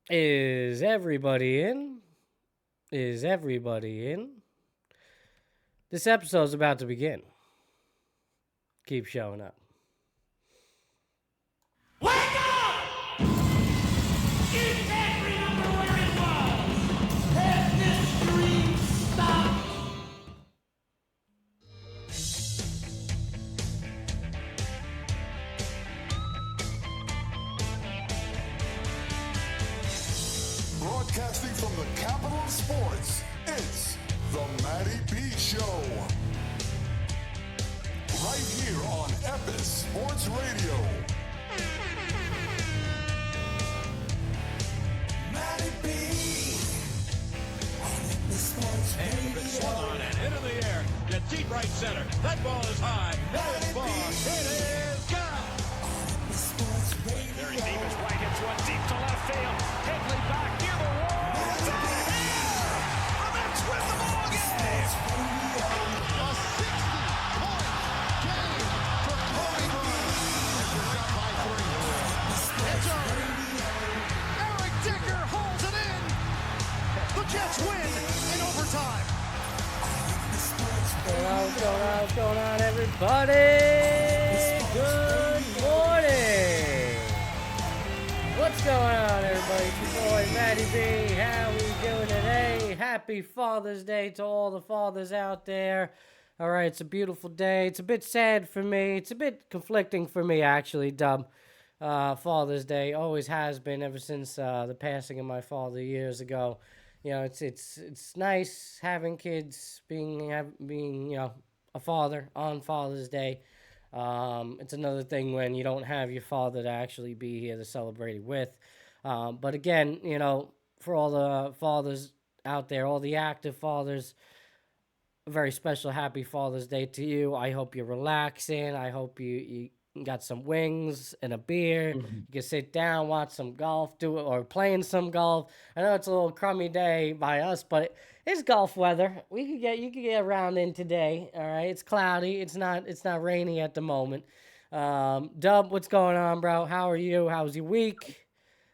Is everybody in? Is everybody in? This episode's about to begin. Keep showing up. Wake up! Is every number where it was? Has this dream stopped? Broadcasting from the capital of sports, it's the Matty B Show. Right here on Epis Sports Radio. Matty B on Epis Sports Radio. It's swung on and into the air. To deep right center. That ball is high. It is far. It is gone. Epis Sports Radio. Very deep as White hits one deep to left field. Headley back near the wall. It's out of here. The Mets win the ball game. A 60-point game for Cody Bean. It's up by 3. It's over. Eric Dicker holds it in. The Jets win in overtime. What's going on, everybody? Good morning. What's going on, everybody? It's your boy, Matty B. How we doing today? Happy Father's Day to all the fathers out there. All right, it's a beautiful day. It's a bit sad for me. It's a bit conflicting for me, actually, Dub. Father's Day always has been ever since the passing of my father years ago. You know, it's nice having kids, being a father on Father's Day. It's another thing when you don't have your father to actually be here to celebrate it with. But again, for all the fathers out there, all the active fathers, a very special happy Father's Day to you. I hope you're relaxing. I hope you got some wings and a beer. You can sit down, watch some golf, or playing some golf. I know it's a little crummy day by us, but it's golf weather. You could get around in today. All right, it's cloudy. It's not rainy at the moment. Dub, what's going on, bro? How are you? How was your week?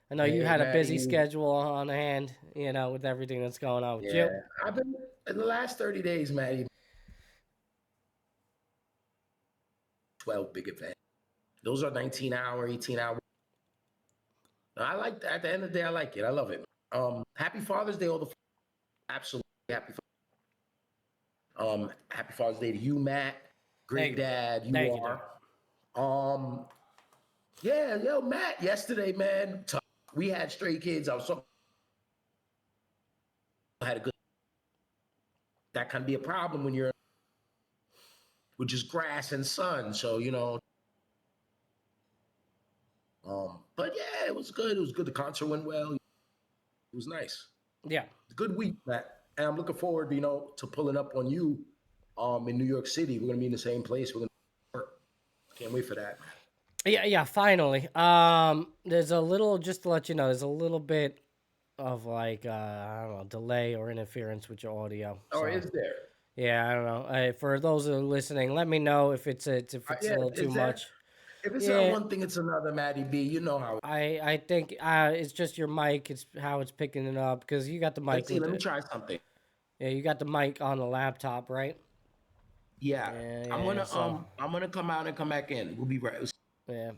I know you had a busy schedule on hand, with everything that's going on with you. I've been in the last 30 days, Matty. 12 big events. Those are 19-hour, 18-hour. I like that. At the end of the day, I like it. I love it. Happy Father's Day, all the absolutely happy. Happy Father's Day to you, Matt. Great dad, you are. Matt. Yesterday, man, we had stray kids. I had a good. That can be a problem when you're with just grass and sun. So but yeah, it was good. It was good. The concert went well. It was nice. Yeah. Good week, Matt. And I'm looking forward, to pulling up on you in New York City. We're gonna be in the same place. We're gonna work. Can't wait for that. Yeah, finally. There's a little, just to let you know, there's a little bit of I don't know, delay or interference with your audio. Oh, is there? Yeah, I don't know. For those that are listening, let me know if it's a little too much. If it's not one thing, it's another, Matty B. You know how. I think it's just your mic. It's how it's picking it up because you got the mic. Let me try something. Yeah, you got the mic on the laptop, right? Yeah. I'm gonna come out and come back in. We'll be right. Yeah.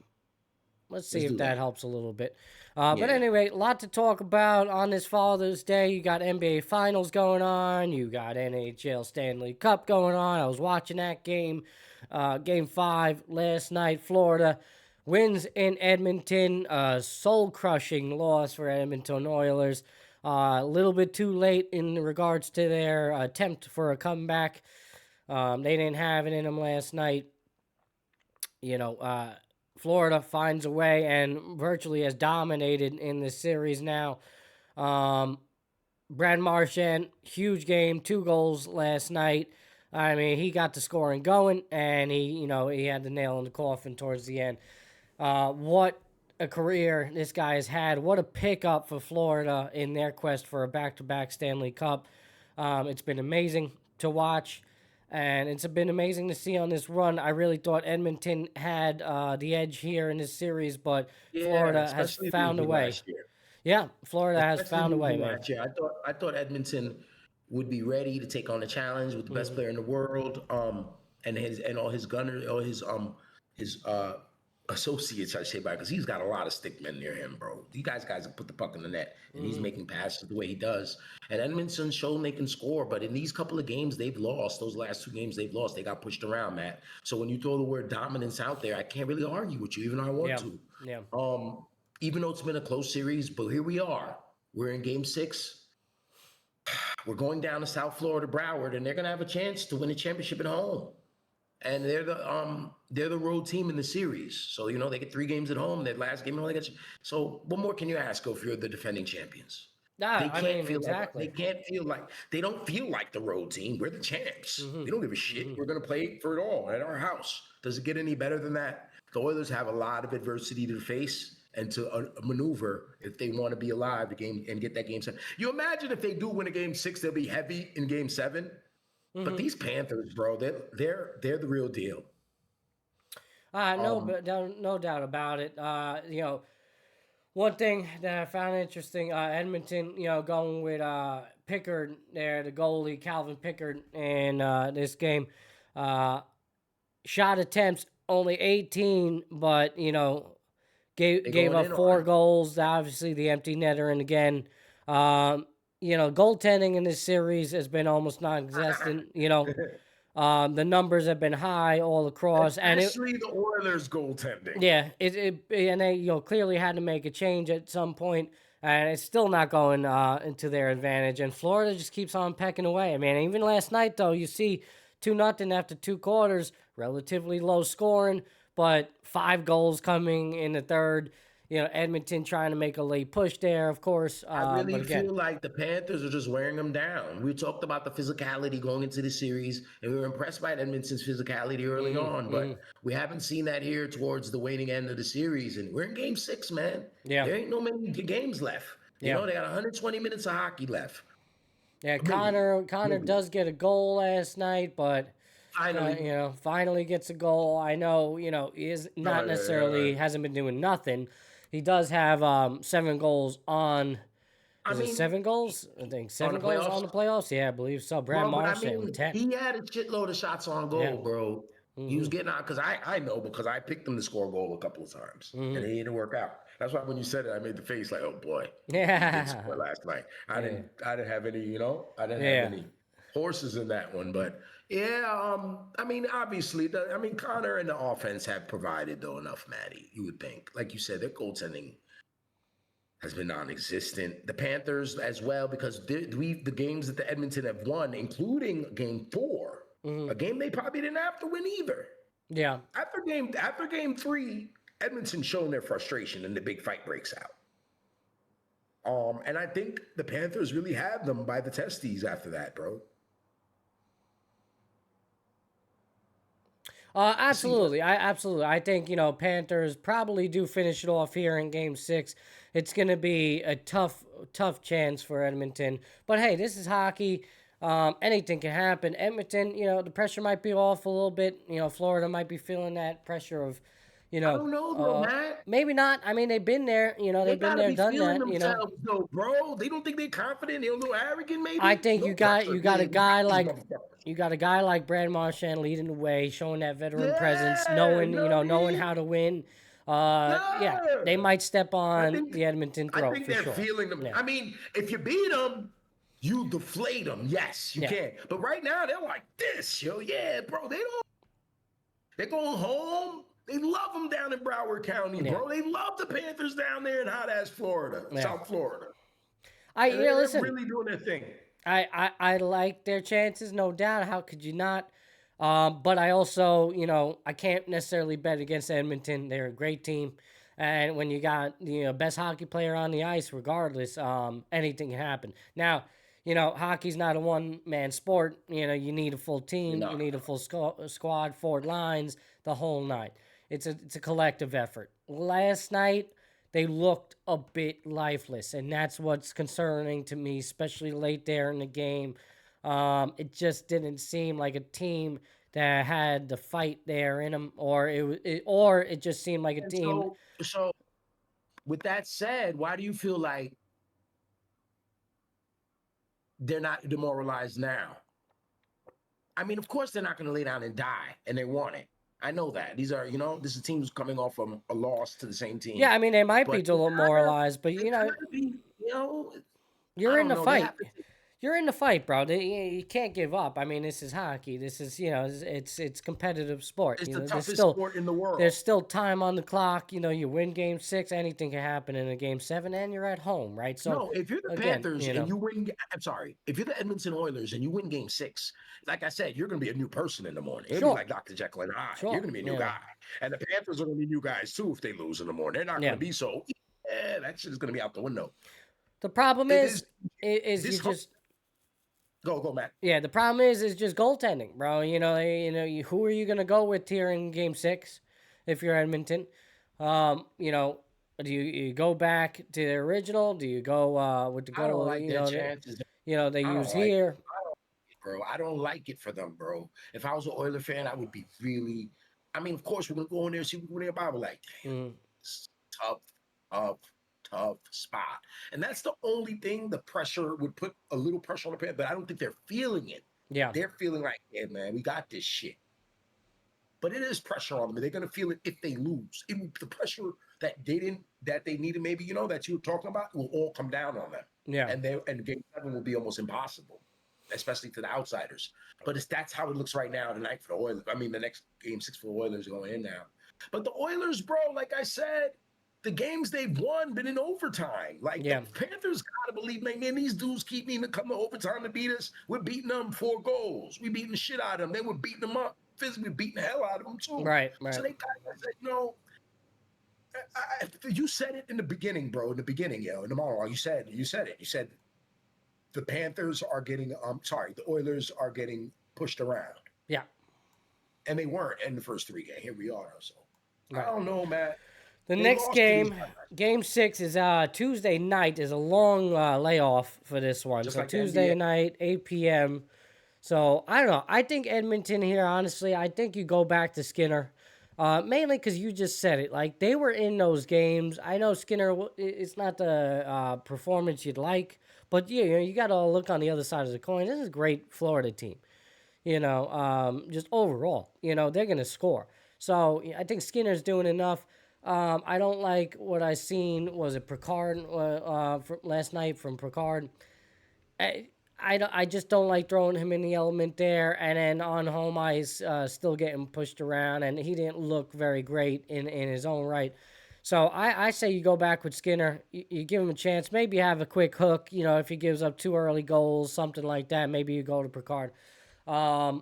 Let's see if that helps a little bit. But anyway, a lot to talk about on this Father's Day. You got NBA Finals going on. You got NHL Stanley Cup going on. I was watching that game, Game 5 last night. Florida wins in Edmonton. Soul-crushing loss for Edmonton Oilers. A little bit too late in regards to their attempt for a comeback. They didn't have it in them last night. Florida finds a way and virtually has dominated in this series now. Brad Marchand, huge game, 2 goals last night. I mean, he got the scoring going, and he had the nail in the coffin towards the end. What a career this guy has had. What a pickup for Florida in their quest for a back-to-back Stanley Cup. It's been amazing to watch. And it's been amazing to see on this run. I really thought Edmonton had the edge here in this series, Florida has found a way. Yeah, Florida has Especially found a way, losing man. last year. I thought Edmonton would be ready to take on the challenge with the best player in the world, and all his gunner, all his associates, I say, because he's got a lot of stick men near him, bro. These guys put the puck in the net, and he's making passes the way he does. And Edmonton's shown they can score, but in these couple of games they've lost, those last 2 games they've lost, they got pushed around, Matt. So when you throw the word dominance out there, I can't really argue with you, even though I want Yeah, to. yeah. Even though it's been a close series, but here we are. We're in game 6. We're going down to South Florida, Broward, and they're gonna have a chance to win a championship at home. And they're the road team in the series. So they get 3 games at home. That last game, they got. So what more can you ask if you're the defending champions? Nah, They I can't mean, feel exactly. they don't feel like the road team. We're the champs. Mm-hmm. We don't give a shit. We're gonna play for it all at our house. Does it get any better than that? The Oilers have a lot of adversity to face and to maneuver if they want to be alive the game and get that game 7. You imagine if they do win a game 6, they'll be heavy in game 7. But these Panthers, bro, they're the real deal. No doubt about it. One thing that I found interesting, Edmonton, going with Pickard there, the goalie, Calvin Pickard, in this game. Shot attempts, only 18, but, gave up 4 goals. Obviously, the empty netter, and again, goaltending in this series has been almost non-existent. The numbers have been high all across, Especially the Oilers goaltending. Yeah, and they clearly had to make a change at some point, and it's still not going into their advantage. And Florida just keeps on pecking away. I mean, even last night though, you see 2-0 after 2 quarters, relatively low scoring, but 5 goals coming in the third. Edmonton trying to make a late push there, of course. I really but again, feel like the Panthers are just wearing them down. We talked about the physicality going into the series, and we were impressed by Edmonton's physicality early on, but we haven't seen that here towards the waning end of the series, and we're in game 6, man. Yeah. There ain't no many games left. They got 120 minutes of hockey left. Yeah, Connor does get a goal last night, but finally gets a goal. I know, he is not necessarily hasn't been doing nothing. He does have 7 goals on. Is it 7 goals? I think 7 goals on the playoffs. Yeah, I believe so. Brad Marchand with 10. He had a shitload of shots on goal, bro. He was getting out because I know because I picked him to score a goal a couple of times and it didn't work out. That's why when you said it, I made the face like, oh boy. Yeah. He did score last night. I didn't have any, I didn't have any horses in that one, but I mean, obviously, Connor and the offense have provided though enough, Maddie. You would think, like you said, their goaltending has been non-existent. The Panthers as well, because the games that the Edmonton have won, including Game 4, a game they probably didn't have to win either. Yeah. After game 3, Edmonton shown their frustration and the big fight breaks out. And I think the Panthers really had them by the testes after that, bro. Absolutely. I think, Panthers probably do finish it off here in game 6. It's going to be a tough chance for Edmonton. But hey, this is hockey. Anything can happen. Edmonton, the pressure might be off a little bit. Florida might be feeling that pressure of, I don't know, bro, Matt. Maybe not. I mean, they've been there. They've been there, done that. Themselves, though, bro. They don't think they're confident. They're a little arrogant, maybe. I think you got a guy like Brad Marchand leading the way, showing that veteran presence, knowing how to win. They might step on the Edmonton throat. I think they're feeling them. Yeah. I mean, if you beat them, you deflate them. Yes, you can. But right now, they're like this, yo. Yeah, bro. They're going home. They love them down in Broward County, bro. They love the Panthers down there in hot-ass Florida, South Florida. Listen. They're really doing their thing. I like their chances, no doubt. How could you not? But I also, I can't necessarily bet against Edmonton. They're a great team. And when you got the best hockey player on the ice, regardless, anything can happen. Now, hockey's not a one-man sport. You need a full team. No. You need a full squad, forward lines, the whole night. It's a collective effort. Last night, they looked a bit lifeless, and that's what's concerning to me, especially late there in the game. It just didn't seem like a team that had the fight there in them, or it just seemed like a team. So with that said, why do you feel like they're not demoralized now? I mean, of course, they're not going to lay down and die, and they want it. I know that. These are, this is a team who's coming off from a loss to the same team. Yeah, I mean, they might be But they demoralized, but, gotta be, you're I in don't the know. They fight. have to take, You're in the fight, bro. You can't give up. I mean, this is hockey. This is, it's competitive sport. it's You the know, toughest sport in the world. there's still time on the clock. You win game 6, anything can happen in a game 7, and you're at home, right? So No, if you're the again, Panthers and you win, I'm sorry, if you're the Edmonton Oilers and you win game 6, like I said, you're going to be a new person in the morning. You're Sure. going to be like Dr. Jekyll and Hyde. Sure. You're going to be a new guy. And the Panthers are going to be new guys too if they lose in the morning. They're not going to be so, that shit is going to be out the window. The problem is you just go, Matt. Yeah, the problem is just goaltending, bro. Who are you gonna go with here in Game 6 if you're Edmonton? Do you go back to the original? Do you go with the goal? I don't like their chances. They use here. Bro, I don't like it for them, bro. If I was an Oiler fan, I would be really. I mean, of course, we're gonna go in there and see what their Bible like. It's tough spot. And that's the only thing. The pressure would put a little pressure on the Panthers, but I don't think they're feeling it. Yeah. They're feeling like, yeah, man, we got this shit. But it is pressure on them. They're gonna feel it if they lose. The pressure that they needed, maybe, that you were talking about, will all come down on them. Yeah. And game 7 will be almost impossible, especially to the outsiders. But that's how it looks right now tonight for the Oilers. I mean, the next game 6 for the Oilers going in now. But the Oilers, bro, like I said, the games they've won been in overtime. Like, the Panthers gotta believe, man, these dudes keep needing to come to overtime to beat us. We're beating them 4 goals. We beating the shit out of them. They were beating them up. Physically beating the hell out of them too. Right. So they got, you said it in the beginning, bro. In the beginning, in the monologue, you said it. You said the Panthers are getting, the Oilers are getting pushed around. Yeah. And they weren't in the first 3 games. Here we are. So I don't know, Matt. The next game, game 6, is Tuesday night. Is a long layoff for this one. Just so like Tuesday night, 8 p.m. So I don't know. I think Edmonton here, honestly, I think you go back to Skinner. Mainly because you just said it. Like, they were in those games. I know Skinner, it's not the performance you'd like. But, you got to look on the other side of the coin. This is a great Florida team. Just overall. They're going to score. So I think Skinner's doing enough. I don't like what I seen. Was it Picard last night from Picard? I just don't like throwing him in the element there. And then on home ice, still getting pushed around. And he didn't look very great in his own right. So I say you go back with Skinner. You give him a chance. Maybe have a quick hook. If he gives up 2 early goals, something like that. Maybe you go to Picard. But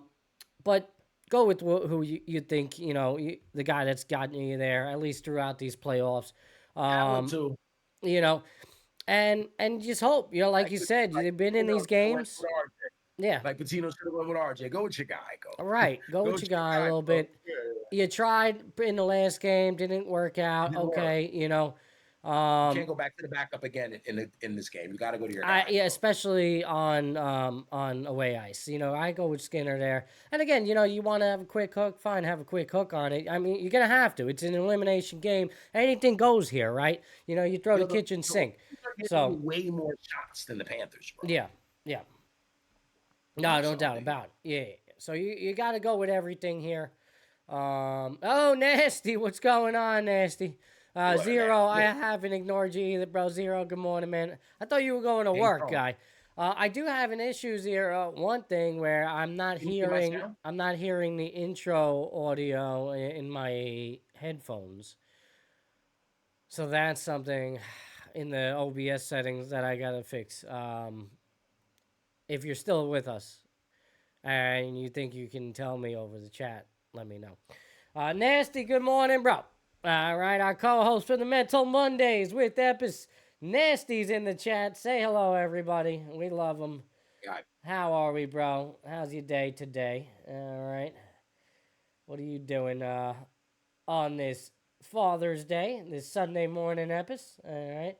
go with who you think, the guy that's gotten you there, at least throughout these playoffs. And just hope, like you said, you've been in these games. Yeah. Like Patino should have went with RJ. Go with your guy. All right. Go with your guy a little bit. You tried in the last game, didn't work out. Okay, you can't go back to the backup again in this game. You got to go to your guy. Especially on away ice. I go with Skinner there. And again, you want to have a quick hook, fine, have a quick hook on it. I mean, you're gonna have to. It's an elimination game. Anything goes here, right? You throw the kitchen sink. So way more shots than the Panthers, bro. Yeah. No doubt about it. Yeah. So you got to go with everything here. Nasty, what's going on, Nasty? Zero, I haven't ignored you either, bro. Zero, good morning, man. I thought you were going to work, guy. I do have an issue, Zero. One thing where I'm not hearing the intro audio in my headphones. So that's something in the OBS settings that I gotta fix. If you're still with us and you think you can tell me over the chat, let me know. Nasty, good morning, bro. All right, our co-host for the Mental Mondays with Epis. Nasty's in the chat. Say hello, everybody. We love them. How are we, bro? How's your day today? All right. What are you doing on this Father's Day, this Sunday morning, Epis? All right.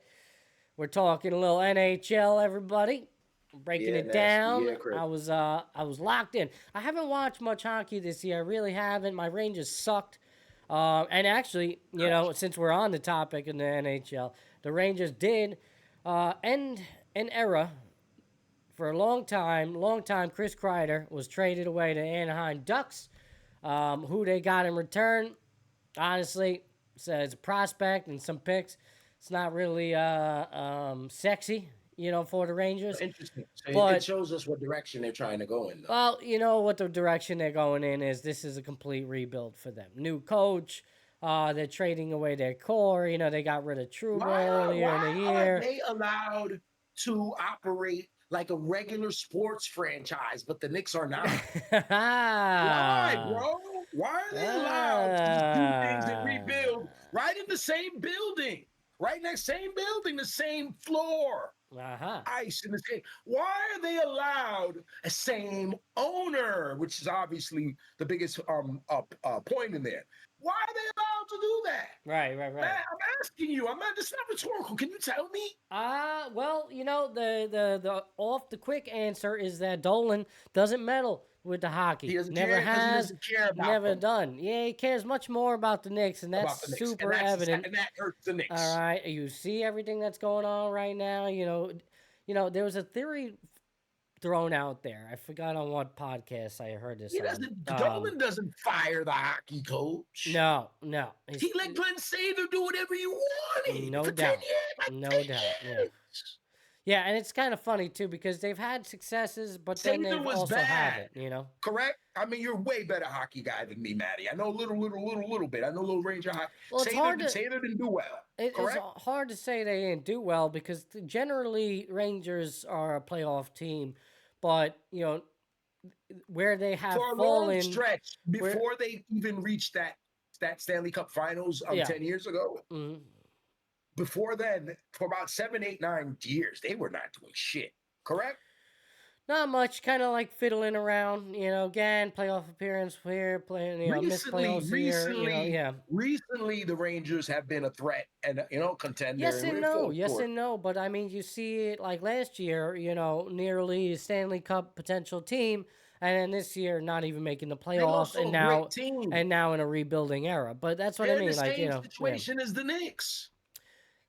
We're talking a little NHL, everybody. Breaking it down. I was locked in. I haven't watched much hockey this year. I really haven't. My Rangers sucked. And actually, since we're on the topic in the NHL, the Rangers did end an era for a long time. Chris Kreider was traded away to Anaheim Ducks, who they got in return. Honestly, as a prospect and some picks, it's not really sexy, for the Rangers. Interesting. So But it shows us what direction they're trying to go in, though. well, you know what the direction they're going in is. This is a complete rebuild for them. New coach. They're trading away their core. They got rid of Trouba earlier in the year. Are they allowed to operate like a regular sports franchise, but the Knicks are not? Why, bro? Why are they allowed to just do things and rebuild right in the same building? Right next same building, the same floor. Ice in the same. Why are they allowed a same owner, which is obviously the biggest point in there? Why are they allowed to do that? Right. Man, I'm asking you. It's not rhetorical. Can you tell me? Well, the off the quick answer is that Dolan doesn't meddle with the hockey. He doesn't never care, has, he doesn't care about never them. done. Yeah, he cares much more about the Knicks, and that's super evident. And that hurts the Knicks. All right, you see everything that's going on right now. There was a theory thrown out there. I forgot on what podcast I heard this. Dolan doesn't fire the hockey coach. No. He let Glenn Sather do whatever you wanted. No for doubt. 10 years, No doubt. Yeah. Yeah, and it's kind of funny too because they've had successes, but then they've also haven't. Correct? I mean, you're a way better hockey guy than me, Matty. I know a little bit. I know a little Ranger hockey. Well, Sather didn't do well. It's hard to say they didn't do well because generally Rangers are a playoff team, but where they have for a fallen long stretch before they even reached that Stanley Cup Finals 10 years ago. Mm-hmm. Before then, for about 7, 8, 9 years, they were not doing shit. Correct? Not much, kind of like fiddling around, again, playoff appearance here, playing, missed playoffs here, Recently, the Rangers have been a threat and, contender. Yes and no, but I mean, you see it like last year, nearly a Stanley Cup potential team, and then this year not even making the playoffs, and now in a rebuilding era. But that's what I mean, the same situation as the Knicks.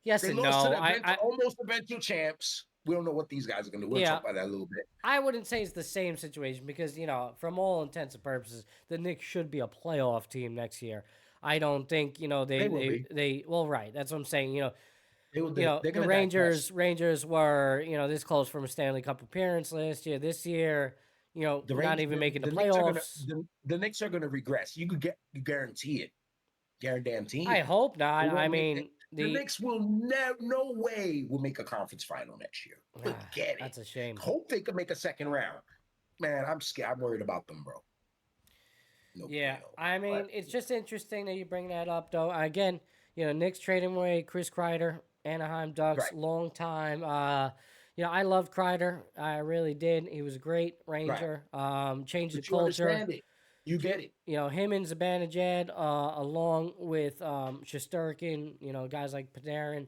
Yes they and lost no. To almost eventual champs. We don't know what these guys are going to do. We'll talk about that a little bit. I wouldn't say it's the same situation because, from all intents and purposes, the Knicks should be a playoff team next year. I don't think, they well, right. That's what I'm saying. The Rangers were, this close from a Stanley Cup appearance last year. This year, not even making the playoffs. The Knicks are going to regress. You guarantee it. Guarantee. I hope not. I mean, the Knicks will no way will make a conference final next year. Forget it. That's a shame. Hope they can make a second round. Man, I'm scared. I'm worried about them, bro. I mean, it's just interesting that you bring that up, though. Again, Knicks trading away Chris Kreider, Anaheim Ducks, long time. I loved Kreider. I really did. He was a great Ranger. Changed the culture. You get it. Him and Zibanejad, along with Shesterkin, guys like Panarin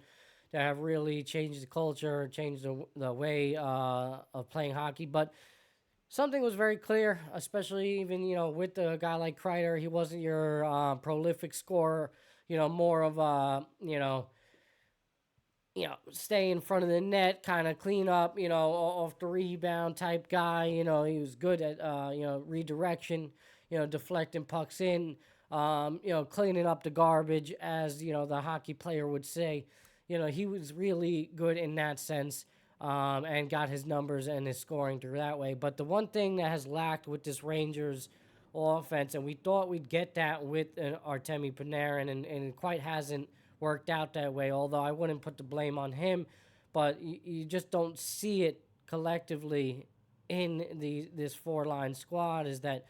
that have really changed the culture, changed the way of playing hockey. But something was very clear, especially even, with a guy like Kreider. He wasn't your prolific scorer, more of a, stay in front of the net, kind of clean up, off the rebound type guy. He was good at, redirection, deflecting pucks in, cleaning up the garbage, as, the hockey player would say. He was really good in that sense, and got his numbers and his scoring through that way. But the one thing that has lacked with this Rangers offense, and we thought we'd get that with Artemi Panarin, and it quite hasn't worked out that way, although I wouldn't put the blame on him, but you just don't see it collectively in this four-line squad, is that,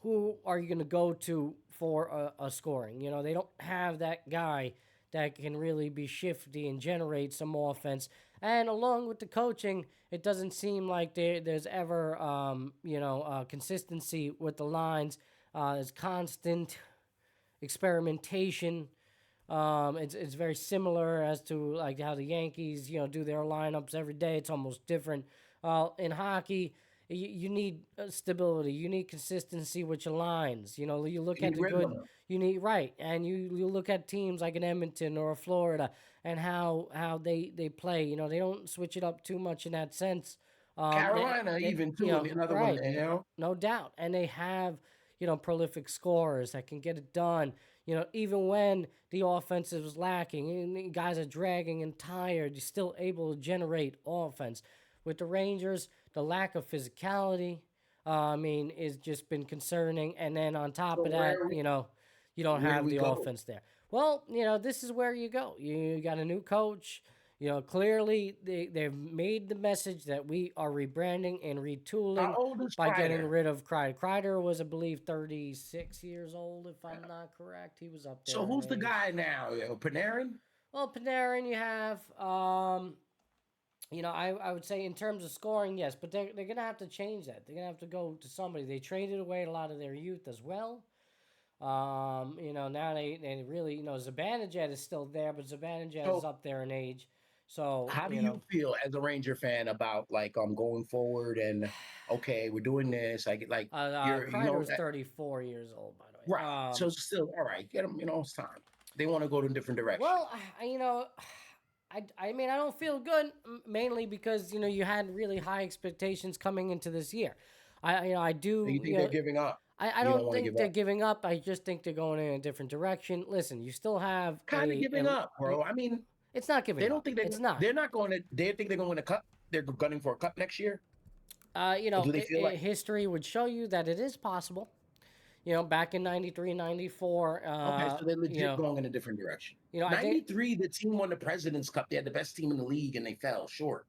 who are you going to go to for a scoring? They don't have that guy that can really be shifty and generate some offense. And along with the coaching, it doesn't seem like there's ever, consistency with the lines. There's constant experimentation. It's very similar as to like how the Yankees, do their lineups every day. It's almost different. In hockey, you need stability. You need consistency with your lines. You know, you look You at need the good. rhythm. You need right, and you look at teams like an Edmonton or a Florida, and how they play. You know, they don't switch it up too much in that sense. Carolina, even You too, know, another one. right, You know, no doubt, and they have prolific scorers that can get it done. You know, even when the offense is lacking and the guys are dragging and tired, you're still able to generate offense. With the Rangers, the lack of physicality, I mean, is just been concerning. And then on top so of that, you don't where do have we the go? offense there. Well, this is where you go. You got a new coach. Clearly they've made the message that we are rebranding and retooling How old is by getting Kreider? rid of Kreider. Kreider was, I believe, 36 years old, if I'm not correct. He was up there So in who's the age. guy now? Panarin? Well, Panarin, you have, I would say in terms of scoring, yes, but they're going to have to change that. They're going to have to go to somebody. They traded away a lot of their youth as well. Now they really, Zibanejad is still there, but Zibanejad is So up there in age. So, how do you feel as a Ranger fan about like going forward and okay, we're doing this. I get like Kreider is 34 years old, by the way. right. So it's still all right. Get them. It's time. They want to go to a different direction. Well, I mean, I don't feel good mainly because you had really high expectations coming into this year. I do. You think they're giving up? I You don't wanna think give they're up. giving up. I just think they're going in a different direction. Listen, you still have Kind of giving up, bro. I mean, it's not giving they don't up. think It's not. They're not going to. They think they're going to win a cup. They're gunning for a cup next year. Or do they feel like history would show you that it is possible. Back in 93, 94. okay? So they're legit going in a different direction. I think, 93, the team won the President's Cup. They had the best team in the league, and they fell short.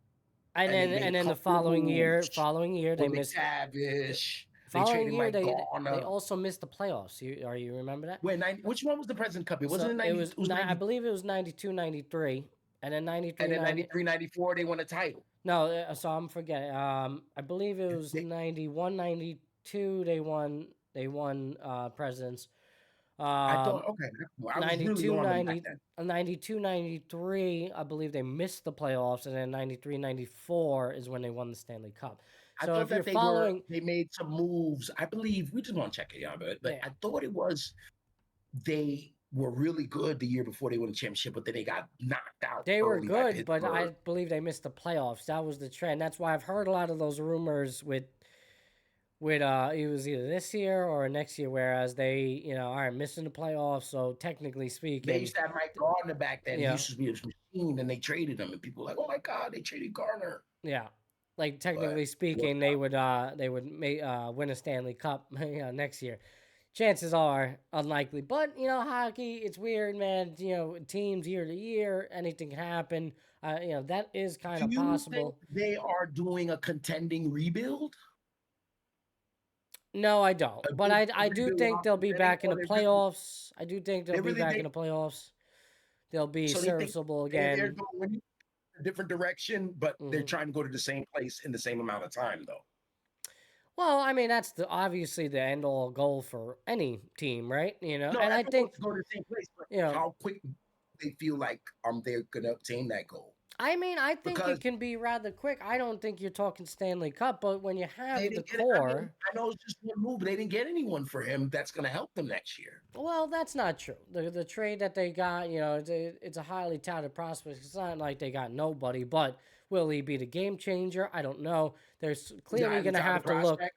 and they then made and then the couple moves. following year they With missed. McTavish. They Following traded year Mike they Garner. also missed the playoffs. You remember that? Which one was the President Cup? It So wasn't in 90. it was, I believe it was 92, 93, and then 93, and then 93, 94, they won a title. No, so I'm forgetting. I believe it was 91, 92. They won presidents. I thought, okay, I was really on them back then. 92, 93, I believe they missed the playoffs, and then 93, 94 is when they won the Stanley Cup. I So thought if you're that following, they made some moves. I believe we just want to check it out, but Yeah. I thought it was they were really good the year before they won the championship, but then they got knocked out. they were early by good, but I Pittsburgh. believe they missed the playoffs. That was the trend. That's why I've heard a lot of those rumors with it was either this year or next year, whereas they are missing the playoffs. So technically They speaking, used to have Mike Gardner back then. Yeah. He used to be a machine, and they traded him, and people were like, "Oh my God, they traded Garner." yeah, like technically But speaking, they would win a Stanley Cup next year. Chances are unlikely, but hockey, it's weird, man. Teams year to year, anything can happen. That is kind Do of you possible. think they are doing a contending rebuild? No, I don't. A But big I do rebuild think off they'll the be beginning, back in or the they're just playoffs. I do think they'll they be really back they in the playoffs. They'll be so they think serviceable they're again. going a different direction, but they're Mhm. trying to go to the same place in the same amount of time, though. Well, I mean, that's obviously the end all goal for any team, right? No, And I everyone think wants to go to the same place, but you know, how quick they feel like they're gonna obtain that goal. I mean, I think Because it can be rather quick. I don't think you're talking Stanley Cup, but when you have they the didn't get core, I know it's just one move, but they didn't get anyone for him that's gonna help them next year. well, that's not true. The trade that they got, it's a highly touted prospect. It's not like they got nobody, but will he be the game changer? I don't know. There's clearly Highly going to touted have to look. prospect.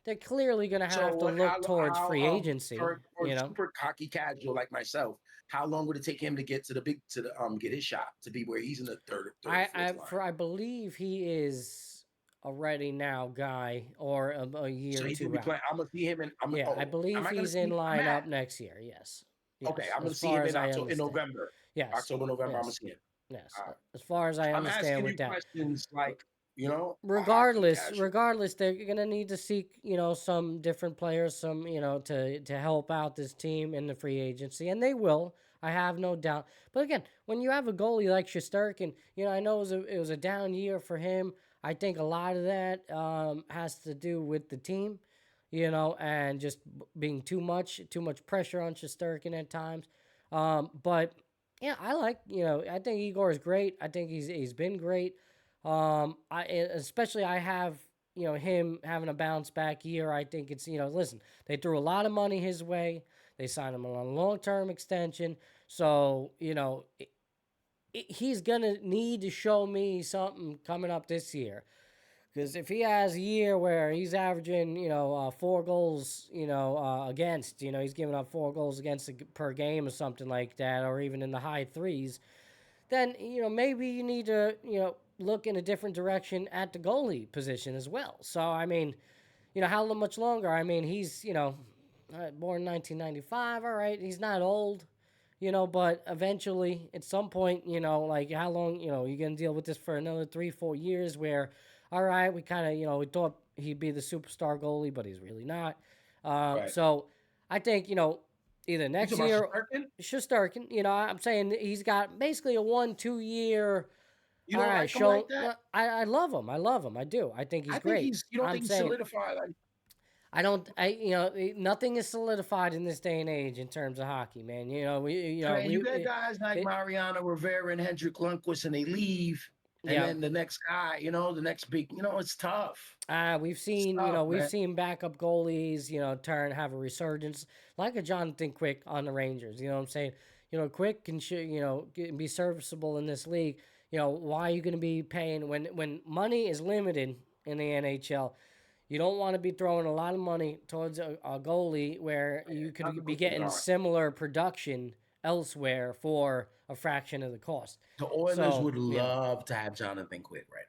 They're clearly going to have to So look towards free how agency. for a super cocky casual like myself, how long would it take him to get to the get his shot to be where he's in the third fourth line? I believe he is a ready now guy or a year So or he's two gonna be out. playing. I'm gonna see him in. I believe am I gonna he's see in him lineup at? next year. Yes. Okay, I'm gonna As see far him as in I in understand. November. Yes. October, November. I'm gonna Yes. see him. Yes. All right. As far as I I'm understand asking with you that. questions like a hockey Regardless, casual. they're gonna need to seek, some different players, some, to help out this team in the free agency, and they will. I have no doubt. But again, when you have a goalie like Shesterkin, I know it was a down year for him. I think a lot of that has to do with the team, and just being too much pressure on Shesterkin at times. But yeah, I think Igor is great. I think he's been great. I especially I have him having a bounce back year. I think it's, listen, they threw a lot of money his way. They signed him on a long-term extension. So, he's going to need to show me something coming up this year. Because if he has a year where he's averaging, 4 goals, against, he's giving up 4 goals against per game or something like that, or even in the high threes, then, maybe you need to, look in a different direction at the goalie position as well. So, I mean, how much longer? I mean, he's, born in 1995, all right, he's not old, but eventually, at some point, like how long, you're going to deal with this for another 3-4 years where, all right, we kind of, we thought he'd be the superstar goalie, but he's really not. Right. So I think, either next year, Shesterkin, I'm saying he's got basically a 1-2 year. You don't like him like that? I love him. I love him. I do. I think he's great. You don't think he's solidified? I don't. Nothing is solidified in this day and age in terms of hockey, man. You got guys like Mariano Rivera and Hendrik Lundqvist, and they leave. And then the next guy, the next big, it's tough. We've seen, we've seen backup goalies, have a resurgence, like a Jonathan Quick on the Rangers. You know what I'm saying? Quick can, be serviceable in this league. Why are you going to be paying when money is limited in the NHL? You don't want to be throwing a lot of money towards a goalie where you could be getting similar production elsewhere for a fraction of the cost. The Oilers would love to have Jonathan Quick right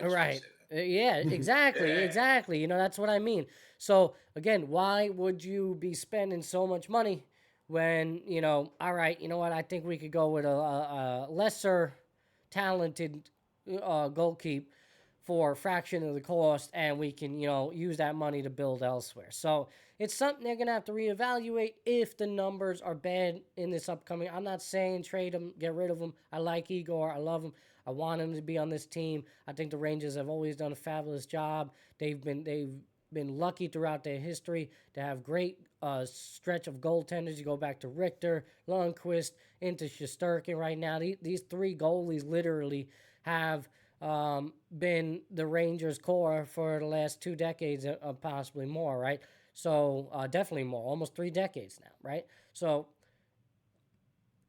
now. Right. Yeah, exactly. Exactly. That's what I mean. So, again, why would you be spending so much money when, all right, you know what? I think we could go with a lesser talented goalkeeper for a fraction of the cost, and we can, use that money to build elsewhere. So it's something they're going to have to reevaluate if the numbers are bad in this upcoming. I'm not saying trade him, get rid of him. I like Igor. I love him. I want him to be on this team. I think the Rangers have always done a fabulous job. They've been lucky throughout their history to have great stretch of goaltenders. You go back to Richter, Lundqvist, into Shesterkin right now. These 3 goalies literally have been the Rangers' core for the last 2 decades, possibly more, right? So definitely more, almost 3 decades now, right? So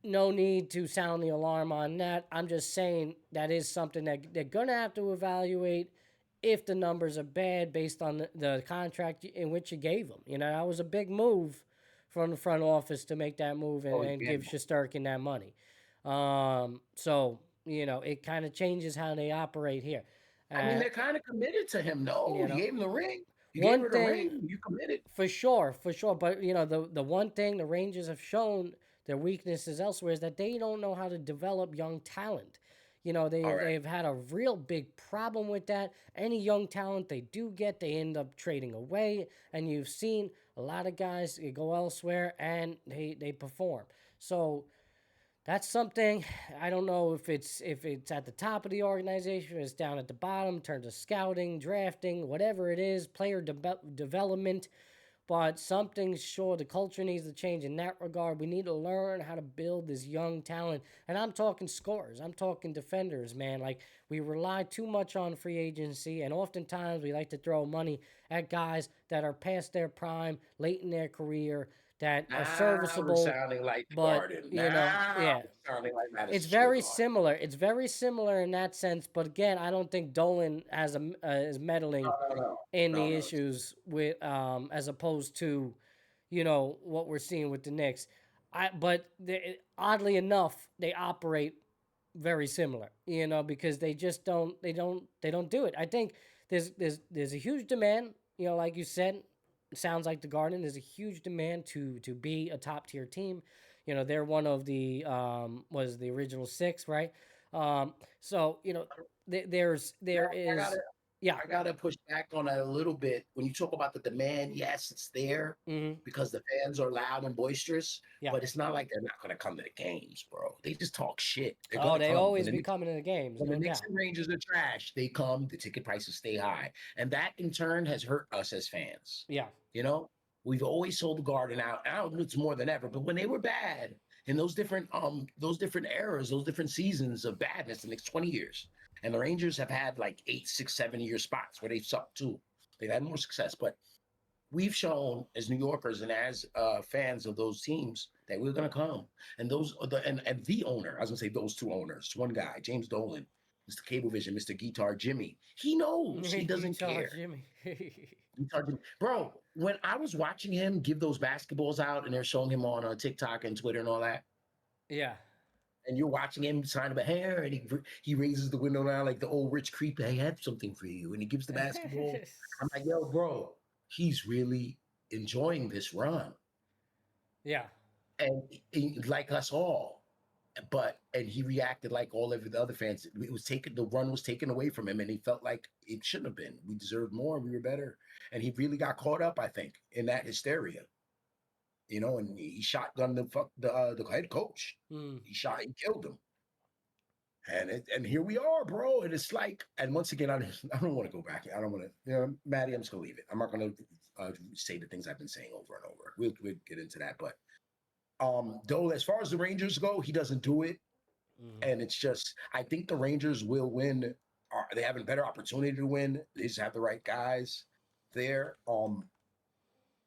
no need to sound the alarm on that. I'm just saying that is something that they're going to have to evaluate if the numbers are bad based on the contract in which you gave them. That was a big move from the front office to make that move and give Shesterkin that money. So, it kind of changes how they operate here. I mean, they're kind of committed to him, though. You gave him the ring. You gave her the ring. You committed. For sure. But, the one thing the Rangers have shown their weaknesses elsewhere is that they don't know how to develop young talent. They've had a real big problem with that. Any young talent they do get, they end up trading away. And you've seen a lot of guys go elsewhere and they perform. So that's something. I don't know if it's at the top of the organization, it's down at the bottom in terms of scouting, drafting, whatever it is, player development. But something's sure, the culture needs to change in that regard. We need to learn how to build this young talent. And I'm talking scorers. I'm talking defenders, man. Like, we rely too much on free agency, and oftentimes we like to throw money at guys that are past their prime, late in their career, that are serviceable. We're sounding like the but, Garden. Sounding like Madison it's very similar. It's very similar in that sense. But again, I don't think Dolan is meddling in the issues with as opposed to, what we're seeing with the Knicks. But oddly enough, they operate very similar. Because they just don't do it. I think there's a huge demand. Like you said. Sounds like the Garden is a huge demand to be a top tier team. They're one of the was the original 6, right? So there is. I gotta push back on that a little bit. When you talk about the demand, yes, it's there because the fans are loud and boisterous. Yeah. But it's not like they're not gonna come to the games, bro. They just talk shit. They always be coming to the games. When the Knicks and Rangers are trash, they come. The ticket prices stay high, and that in turn has hurt us as fans. Yeah. We've always sold the Garden out. I don't know, it's more than ever, but when they were bad in those different eras, those different seasons of badness, the next 20 years, And the Rangers have had like 8, 6, 7 year spots where they've sucked too. They've had more success, but we've shown as New Yorkers and as fans of those teams that we're going to come. And those are and the owner, I was going to say those two owners, one guy, James Dolan, Mr. Cablevision, Mr. Guitar Jimmy. He knows. He doesn't Guitar care. Jimmy. Guitar Jimmy. Bro, when I was watching him give those basketballs out and they're showing him on TikTok and Twitter and all that, Yeah. and you're watching him sign a hair, and he raises the window down like the old rich creep. I have something for you, and he gives the basketball. I'm like, yo, bro, he's really enjoying this run, Yeah. and like us all. And he reacted like all of the other fans. The run was taken away from him, and he felt like it shouldn't have been. We deserved more. We were better, and he really got caught up, I think, in that hysteria. And he shotgunned the head coach. He killed him. And here we are, bro. And it's like, and once again, I don't want to go back. I don't want to, Maddie, I'm just going to leave it. I'm not going to say the things I've been saying over and over. We'll get into that. But though, as far as the Rangers go, he doesn't do it. And it's just, I think the Rangers will win. They have a better opportunity to win. They just have the right guys there.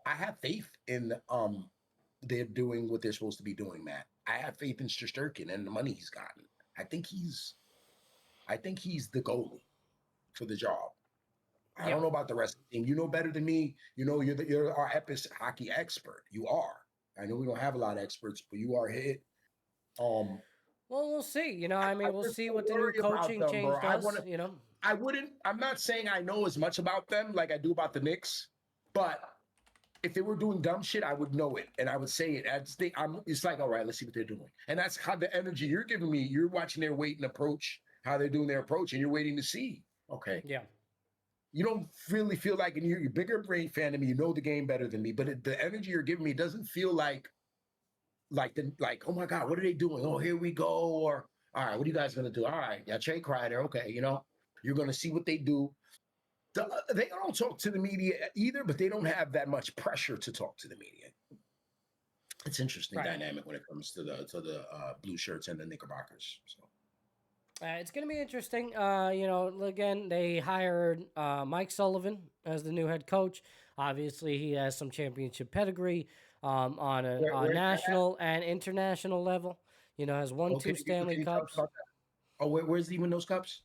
I have faith in they're doing what they're supposed to be doing, Matt. I have faith in Shesterkin and the money he's gotten. I think he's the goalie for the job. I don't know about the rest of the team. You know better than me. You're our Epis hockey expert. You are. I know we don't have a lot of experts, but you are hit. Well, we'll see. We'll see what the new coaching change does. I'm not saying I know as much about them like I do about the Knicks, but if they were doing dumb shit, I would know it, and I would say it. It's like, all right, let's see what they're doing. And that's how the energy you're giving me. You're watching their wait and approach, how they're doing their approach, and you're waiting to see. Okay. Yeah. You don't really feel like, and you're a bigger brain fan than me. You know the game better than me, but the energy you're giving me doesn't feel like, oh my God, what are they doing? Oh, here we go. Or, all right, what are you guys going to do? All right, yeah, Trey Kreider. Okay, you're going to see what they do. They don't talk to the media either, but they don't have that much pressure to talk to the media. It's interesting dynamic when it comes to the blue shirts and the Knickerbockers. So it's going to be interesting. Again, they hired Mike Sullivan as the new head coach. Obviously, he has some championship pedigree on a national and international level. Has won 2 Stanley Cups. Oh, where's he win those cups?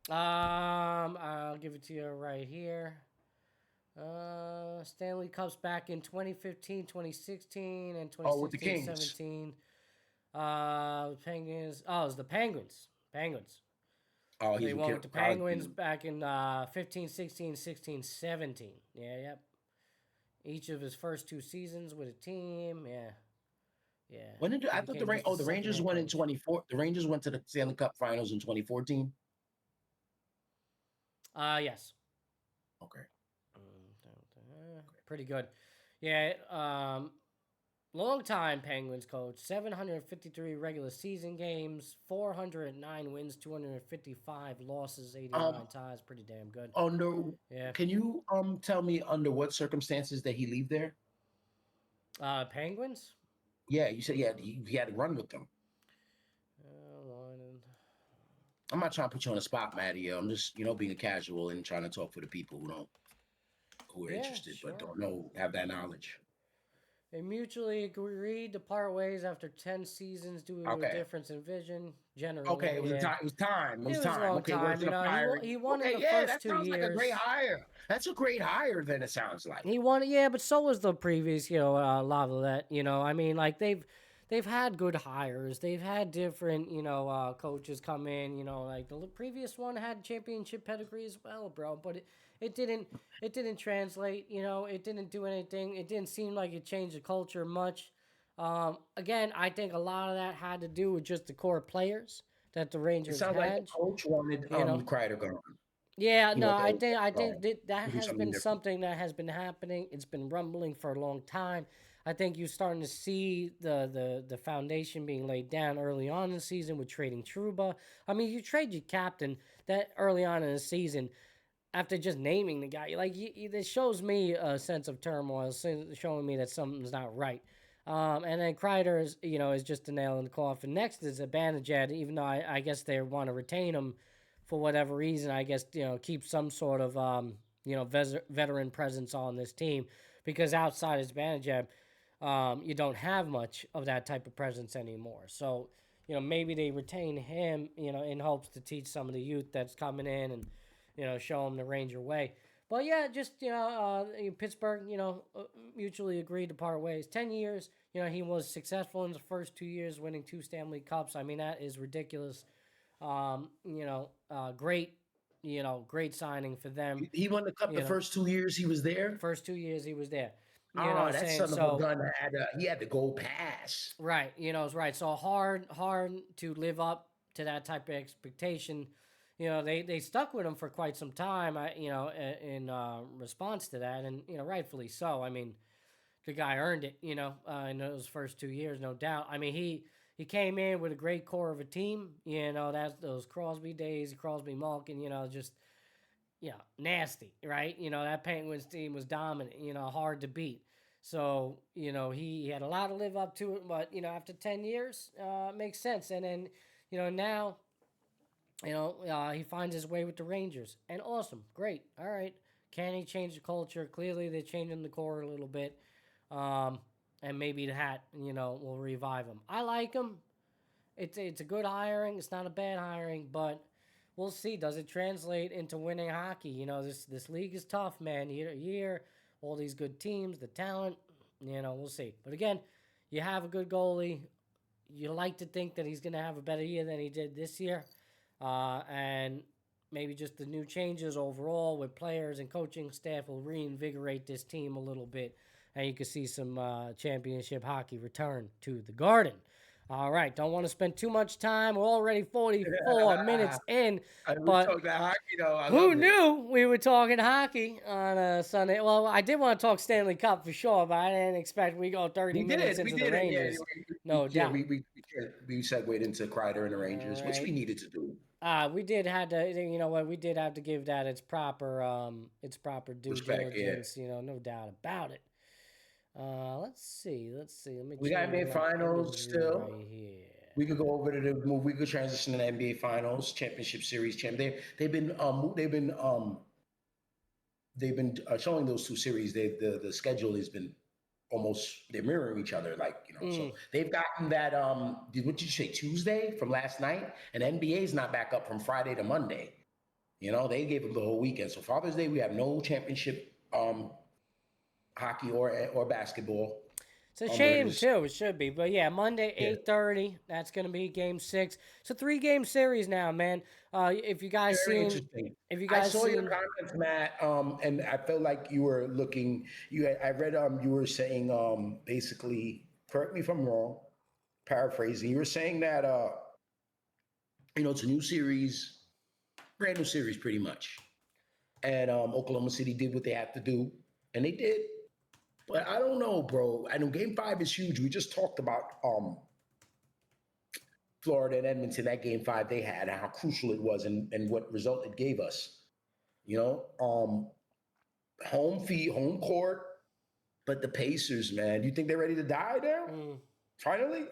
I'll give it to you right here. Stanley Cups back in 2015, 2016, and 2016, 17. Penguins. Oh, it was the Penguins. Oh, they won with the Penguins back in 15, 16, 16, 17. Yeah, yep. Each of his first 2 seasons with a team. Yeah. When did I thought the Rangers won in 24? The Rangers went to the Stanley Cup Finals in 2014. Yes. Okay. Pretty good. Yeah. Long-time Penguins coach. 753 regular season games. 409 wins. 255 losses. 89 ties. Pretty damn good. Yeah. Can you tell me under what circumstances did he leave there? Penguins. Yeah, you said he had to run with them. I'm not trying to put you on the spot, Maddie. I'm just, being a casual and trying to talk for the people who are interested, but don't have that knowledge. They mutually agreed to part ways after 10 seasons due to a difference in vision. Generally, okay, it was time. It was time. It was a long time. He won in the first 2 years. Like a great hire. That's a great hire. Then it sounds like he won. Yeah, but so was the previous, Lavalette. They've had good hires. They've had different, coaches come in. Like the previous one had championship pedigree as well, bro. But it didn't translate. It didn't do anything. It didn't seem like it changed the culture much. Again, I think a lot of that had to do with just the core players that the Rangers had. It sounds like the coach wanted Kreider gone. Yeah, no, I think that has been something that has been happening. It's been rumbling for a long time. I think you're starting to see the foundation being laid down early on in the season with trading Trouba. I mean, you trade your captain that early on in the season after just naming the guy. Like, it shows me a sense of turmoil, showing me that something's not right. And then Kreider is just a nail in the coffin. Next is Abanajad, even though I guess they want to retain him for whatever reason, I guess, keep some sort of, veteran presence on this team, because outside of Zibanejad, you don't have much of that type of presence anymore. So, maybe they retain him, in hopes to teach some of the youth that's coming in and, show them the Ranger way. But yeah, just, Pittsburgh, mutually agreed to part ways. 10 years, he was successful in the first 2 years, winning 2 Stanley Cups. I mean, that is ridiculous. Great, great signing for them. He won the cup the first 2 years he was there. First 2 years he was there. You know what I'm that saying? son of a gun he had the gold pass. Right, it's right. So hard to live up to that type of expectation. They stuck with him for quite some time. In response to that, and rightfully so. I mean, the guy earned it. In those first 2 years, no doubt. I mean, he came in with a great core of a team. That's those Crosby days, Crosby Malkin. Just nasty, right? That Penguins team was dominant. Hard to beat. So, he had a lot to live up to it, but, after 10 years, it makes sense. And then, now, he finds his way with the Rangers. And awesome. Great. All right. Can he change the culture? Clearly, they're changing the core a little bit. And maybe the hat, will revive him. I like him. It's a good hiring. It's not a bad hiring, but we'll see. Does it translate into winning hockey? This league is tough, man. Year to year. All these good teams, the talent, we'll see. But again, you have a good goalie. You like to think that he's going to have a better year than he did this year. And maybe just the new changes overall with players and coaching staff will reinvigorate this team a little bit. And you can see some championship hockey return to the Garden. All right, don't want to spend too much time. We're already 44 minutes in. But who knew we were talking hockey on a Sunday? Well, I did want to talk Stanley Cup for sure, but I didn't expect we go 30 minutes into the Rangers. No doubt. We segued into Kreider and the Rangers, which we needed to do. We did have to, we did have to give that its proper due diligence, no doubt about it. Let's see. Let me. We got NBA Finals still. Right here. We could go over to the move. We could transition to the NBA Finals, Championship Series They've been showing those two series. The schedule has been almost, they're mirroring each other, So they've gotten that. What did you say, Tuesday from last night? And NBA's not back up from Friday to Monday. They gave them the whole weekend. So Father's Day we have no championship. Hockey or basketball. It's a shame too. It should be, but yeah, Monday 8:30. That's going to be Game 6. It's a 3-game series now, man. If you guys I saw your comments, Matt. And I felt like you were looking. I read. You were saying basically. Correct me if I'm wrong. Paraphrasing. You were saying that it's a new series, brand new series, pretty much. And Oklahoma City did what they had to do, and they did. But I don't know, bro. I know Game 5 is huge. We just talked about Florida and Edmonton, that Game 5 they had, and how crucial it was and what result it gave us. Home court. But the Pacers, man, do you think they're ready to die there? Finally?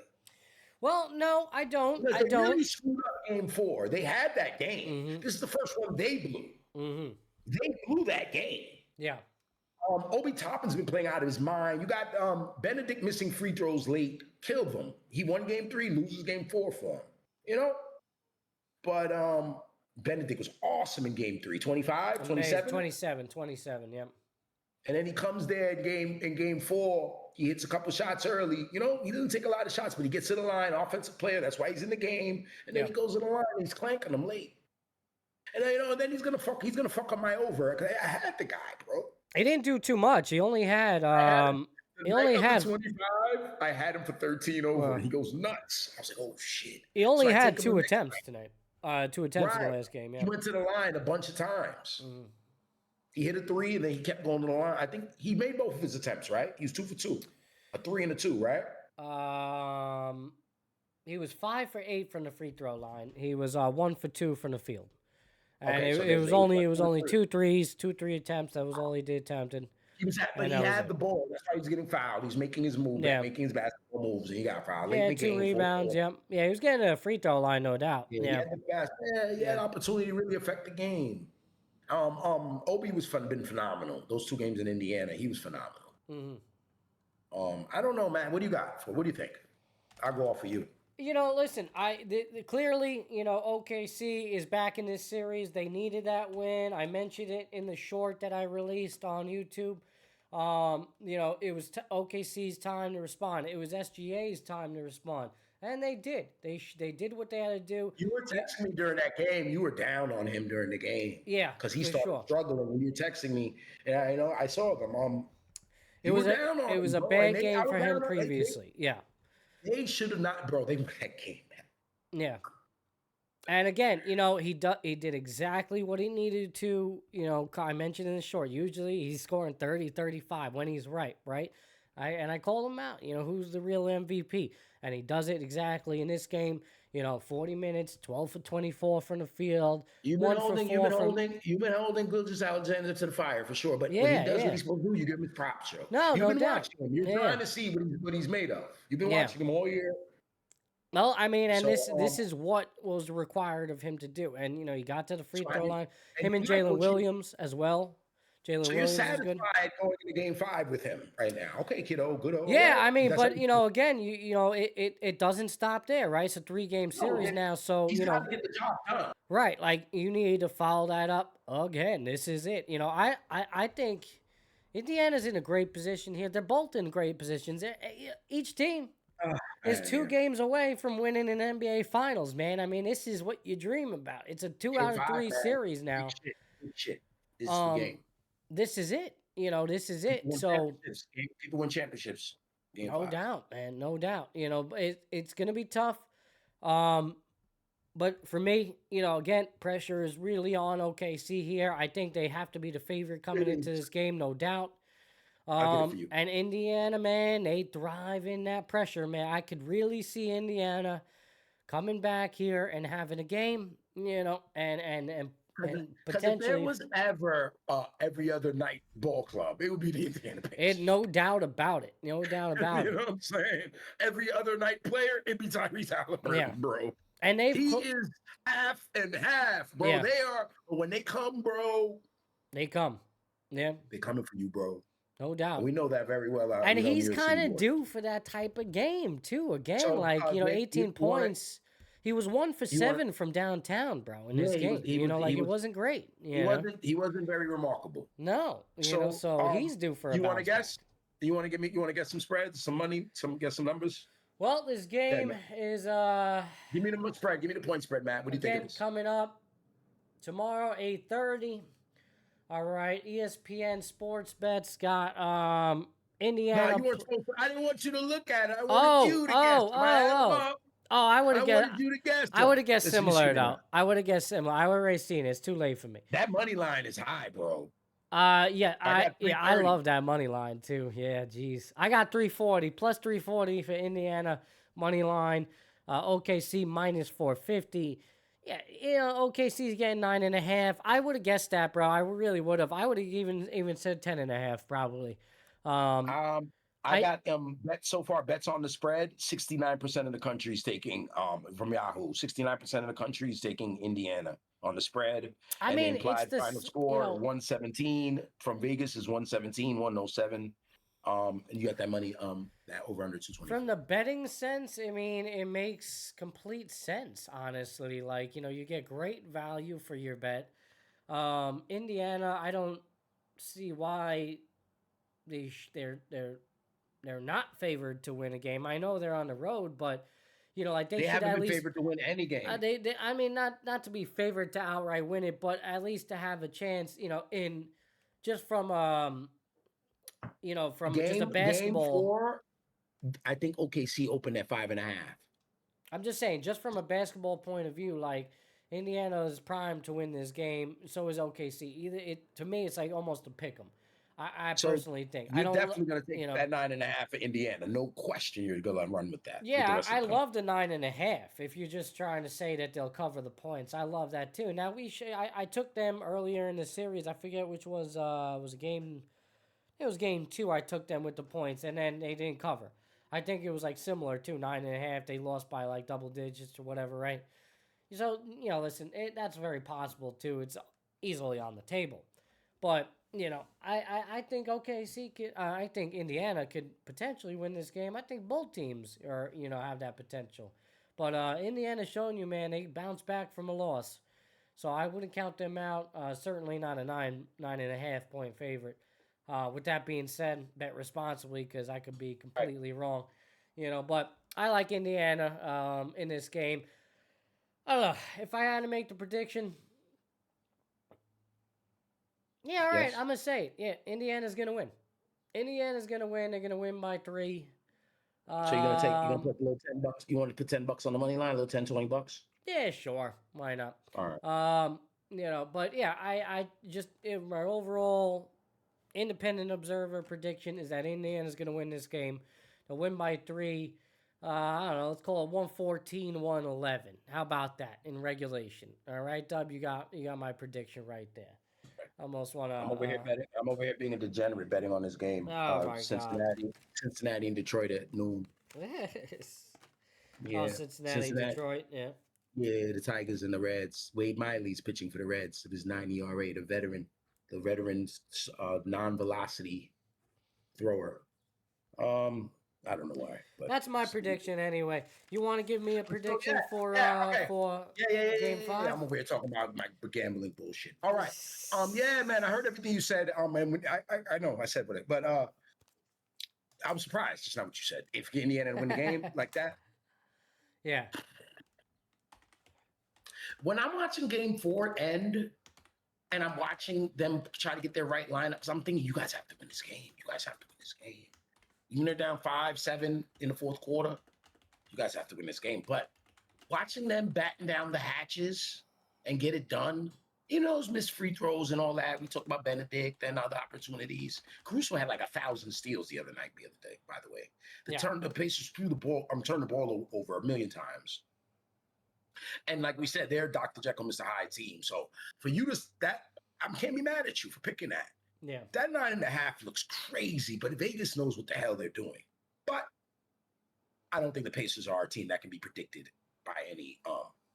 Well, no, I don't. They really screwed up Game 4. They had that game. Mm-hmm. This is the first one they blew. Mm-hmm. They blew that game. Yeah. Obi Toppin's been playing out of his mind. You got Benedict missing free throws late, killed him. He won Game 3, loses Game 4 for him. But Benedict was awesome in Game 3. 25, 27? 27, yeah. And then he comes there in game 4. He hits a couple shots early. He doesn't take a lot of shots, but he gets to the line, offensive player. That's why he's in the game. And then he goes to the line and he's clanking them late. And then he's gonna fuck up my over. I had the guy, bro. He didn't do too much. He only had 25. I had him for 13 over. He goes nuts. I was like, oh shit. He only had 2 attempts tonight. 2 attempts in the last game. Yeah. He went to the line a bunch of times. Mm-hmm. He hit a 3 and then he kept going to the line. I think he made both of his attempts, right? He was 2 for 2. A 3 and a 2, right? He was 5 for 8 from the free throw line. He was 1 for 2 from the field. And it was only 2 threes, 2 3 attempts. That was all he did attempted. He had the ball. That's why he's getting fouled. He's making his move, making his basketball moves and he got fouled late Yeah, in the 2 game. rebounds. 4. Yep. Yeah, he was getting a free throw line, no doubt. Yeah, he Yeah. had the best. Yeah, he had opportunity to really affect the game. Obi been phenomenal. Those 2 games in Indiana, he was phenomenal. I don't know, man. What do you got? What do you think? I'll go off for you. Listen, clearly, OKC is back in this series. They needed that win. I mentioned it in the short that I released on YouTube. It was OKC's time to respond. It was SGA's time to respond. And they did. They did what they had to do. You were texting me during that game. You were down on him during the game. Yeah, because he for started sure. struggling when you were texting me. And I saw them. It was a bad game for him previously. Yeah. They should have not, bro. They won that game, man. Yeah. And again, he did exactly what he needed to. I mentioned in the short. Usually he's scoring 30, 35 when he's right? I called him out. Who's the real MVP? And he does it exactly in this game. 40 minutes, 12 for 24 from the field. You've been holding Gilgeous Alexander to the fire for sure. But when he does what he's supposed to do, you give him his props, Joe. No doubt. Watching him. You're trying to see what he's made of. You've been watching him all year. Well, I mean, and this is what was required of him to do. And, he got to the free throw line. Him and Jalen Williams as well. Jalen Williams is good. You're satisfied going into Game 5 with him right now. Okay, kiddo, good old. Yeah, I mean, but, again, it doesn't stop there, right? It's a 3-game series now, so, he's got to get the job done. Right, like, you need to follow that up again. This is it. I think Indiana's in a great position here. They're both in great positions. Each team is 2 games away from winning an NBA Finals, man. I mean, this is what you dream about. It's a 2 out of 3 series now. Shit. This is the game. This is it. This is it. So people win championships. No doubt, man. No doubt. It's going to be tough. But for me, again, pressure is really on OKC here. I think they have to be the favorite coming into this game, no doubt. And Indiana, man, they thrive in that pressure, man. I could really see Indiana coming back here and having a game, and potentially. If there was ever every other night ball club, it would be the Indiana Pacers. No doubt about it. No doubt about it. You know what I'm saying? Every other night player, it'd be Tyrese Halliburton, bro. And he is half and half, bro. Yeah. They are, when they come, bro. They come. Yeah. They're coming for you, bro. No doubt. And we know that very well. And he's kind of due for that type of game, too. Again, 18 points. He was 1 for 7 from downtown, bro, in this game. It wasn't great. He wasn't very remarkable. No. So he's due for a You want to guess? You want to get some spreads, some money, get some numbers? Well, this game is give me the spread. Give me the point spread, Matt. What do you think it is? Coming up tomorrow, 8:30. All right, ESPN Sports Bets got Indiana. No, I didn't want you to look at it. I wanted you to guess. I would have guessed. You to guess. I would have guessed similar though. I would have guessed similar. I would already seen it. It's too late for me. That money line is high, bro. I love that money line too. Yeah, geez. I got 340 plus 340 for Indiana money line. OKC minus 450. Yeah, OKC's getting 9.5. I would have guessed that, bro. I really would have. I would have even said 10.5 probably. I got bets on the spread. 69% of the country is taking from Yahoo. 69% of the country is taking Indiana on the spread. I mean, the implied it's the final score 117 from Vegas is 117, 107. And you got that money that over under 220. From the betting sense, I mean, it makes complete sense. Honestly, you get great value for your bet. Indiana, I don't see why they're not favored to win a game. I know they're on the road, but they should haven't at been least favored to win any game. I mean, not to be favored to outright win it, but at least to have a chance. In just from from just a basketball. Game 4, I think OKC opened at 5.5. I'm just saying, just from a basketball point of view, Indiana is primed to win this game. So is OKC. To me, it's like almost a pick 'em. I personally think you're definitely going to take that 9.5 for Indiana. No question, you're going to run with that. Yeah, I love the 9.5. If you're just trying to say that they'll cover the points, I love that too. Now I took them earlier in the series. I forget which was game. It was game 2. I took them with the points, and then they didn't cover. I think it was like similar to 9.5. They lost by like double digits or whatever, right? So, listen, that's very possible too. It's easily on the table. But, I think I think Indiana could potentially win this game. I think both teams have that potential. But Indiana's showing you, man, they bounce back from a loss. So I wouldn't count them out. Certainly not a 9.5 point favorite. With that being said, bet responsibly because I could be completely wrong. But I like Indiana in this game. I don't know. If I had to make the prediction, yeah, all right, Yes. I'm going to say it. Yeah, Indiana's going to win. Indiana's going to win. They're going to win by 3. So you're gonna put a little $10. You want to put $10 on the money line, a little 10, $20? Yeah, sure. Why not? All right. But yeah, I just, my overall independent observer prediction is that Indiana's going to win this game. They'll win by 3. I don't know. Let's call it 114-111. How about that in regulation? All right, Dub, you got my prediction right there. Almost want to. I'm over here betting. I'm over here being a degenerate betting on this game. Oh my Cincinnati and Detroit at noon. Yes. Yeah, Oh, Cincinnati, Detroit. Yeah. Yeah, the Tigers and the Reds. Wade Miley's pitching for the Reds. It was 9 ERA. The veteran's non-velocity thrower. I don't know why, but That's my prediction anyway. You want to give me a prediction for Game 5? Yeah, I'm over here talking about my gambling bullshit. All right. Yeah, man, I heard everything you said. And I know I said what it, but I was surprised. It's not what you said. If Indiana win the game like that. Yeah. When I'm watching Game 4 end, and I'm watching them try to get their right lineups, I'm thinking, you guys have to win this game. You guys have to win this game. Even they're down 5-7 in the fourth quarter, you guys have to win this game. But watching them batten down the hatches and get it done, those missed free throws and all that. We talked about Benedict and other opportunities. Caruso had like 1,000 steals the other day, by the way. The Pacers threw the ball, turned the ball over 1 million times. And like we said, they're Dr. Jekyll, Mr. Hyde team. So for you I can't be mad at you for picking that. Yeah. That 9.5 looks crazy, but Vegas knows what the hell they're doing. But I don't think the Pacers are a team that can be predicted by any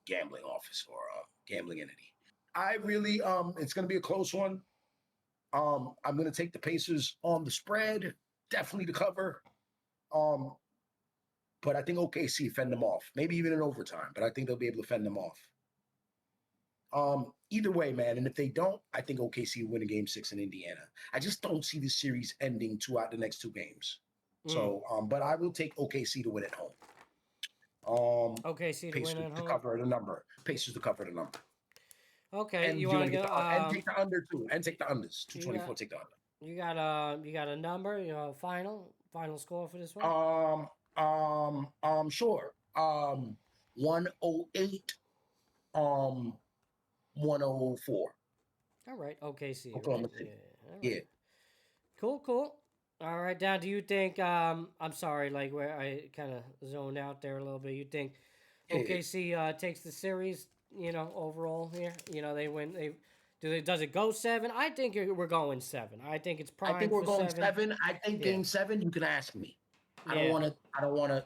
gambling office or gambling entity. I really, it's going to be a close one. I'm going to take the Pacers on the spread, definitely to cover. But I think OKC fend them off, maybe even in overtime. But I think they'll be able to fend them off. Either way, man, and if they don't, I think OKC will win a Game 6 in Indiana. I just don't see this series ending throughout the next 2 games. So, but I will take OKC to win at home. OKC to win at home? To cover the number. Pacers to cover the number. Okay, And you want to go? and take the under too. And take the unders. 224. Take the under. You got a number? Final score for this one? Sure. 108. 104. All right, OKC. Right? Yeah. Cool. All right, now, do you think? I'm sorry, like where I kind of zoned out there a little bit. You think OKC takes the series? Overall here, they win. Does it go 7? I think we're going 7. I think it's prime. I think we're going 7. 7. I think Game 7. You can ask me. I don't want to.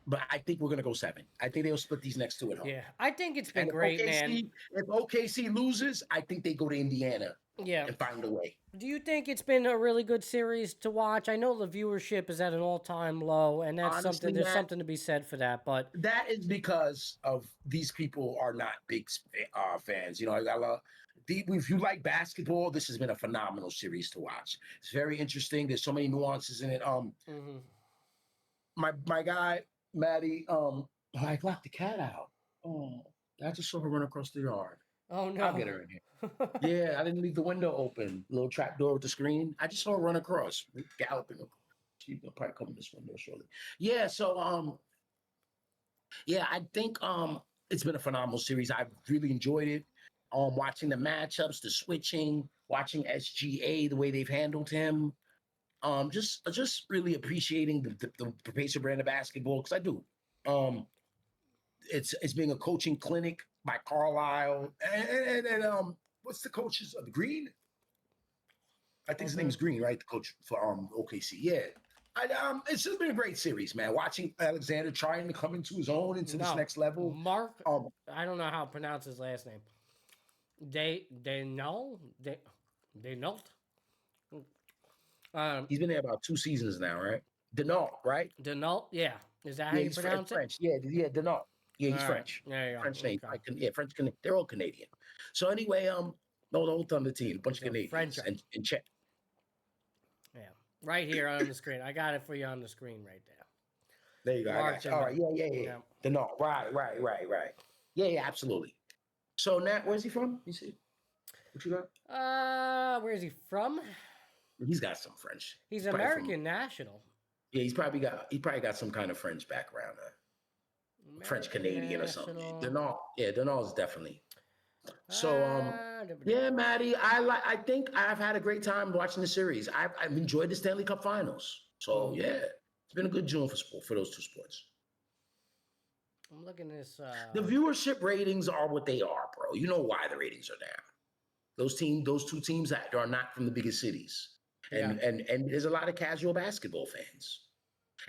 But I think we're going to go 7. I think they'll split these next 2 at home. Yeah, I think it's been great, man. If OKC loses, I think they go to Indiana and find a way. Do you think it's been a really good series to watch? I know the viewership is at an all-time low, and that's Honestly, there's something to be said for that. But that is because of these people are not big fans. If you like basketball, this has been a phenomenal series to watch. It's very interesting. There's so many nuances in it. My guy, Maddie, I locked the cat out. Oh, I just saw her run across the yard. Oh, no. I'll get her in here. Yeah, I didn't leave the window open. Little trap door with the screen. I just saw her run across, galloping. She'll probably come in this window shortly. Yeah, so I think it's been a phenomenal series. I've really enjoyed it. Watching the matchups, the switching, watching SGA, the way they've handled him. Just really appreciating the Pacer brand of basketball, because I do. It's being a coaching clinic by Carlisle and what's the coaches of Green? I think his name is Green, right? The coach for OKC. Yeah. It's just been a great series, man. Watching Alexander trying to come into his own, into this next level. Mark, I don't know how to pronounce his last name. Denault. He's been there about 2 seasons now, right? Denault, right? Denault, yeah. Is that how Yeah, you he's pronounce it? French. Yeah, Denault. Yeah, he's All right. French. There you go. French name. Okay. Yeah, French. They're all Canadian. So anyway, no, the whole Thunder team, a bunch of They're Canadians, French. and check. Yeah, right here on the screen. I got it for you on the screen right there. There you go. I got you. All right. Yeah. Denault. Right. Yeah, absolutely. So Nat, where's he from? You see? What you got? Where is he from? He's got some French. He's probably American national. Yeah, he's probably got some kind of French background, French Canadian or something. Denault is definitely. So yeah, Maddie, I think I've had a great time watching the series. I've enjoyed the Stanley Cup Finals. So yeah, it's been a good June for those two sports. I'm looking at this. The viewership ratings are what they are, bro. You know why the ratings are down. Those two teams that are not from the biggest cities. And there's a lot of casual basketball fans.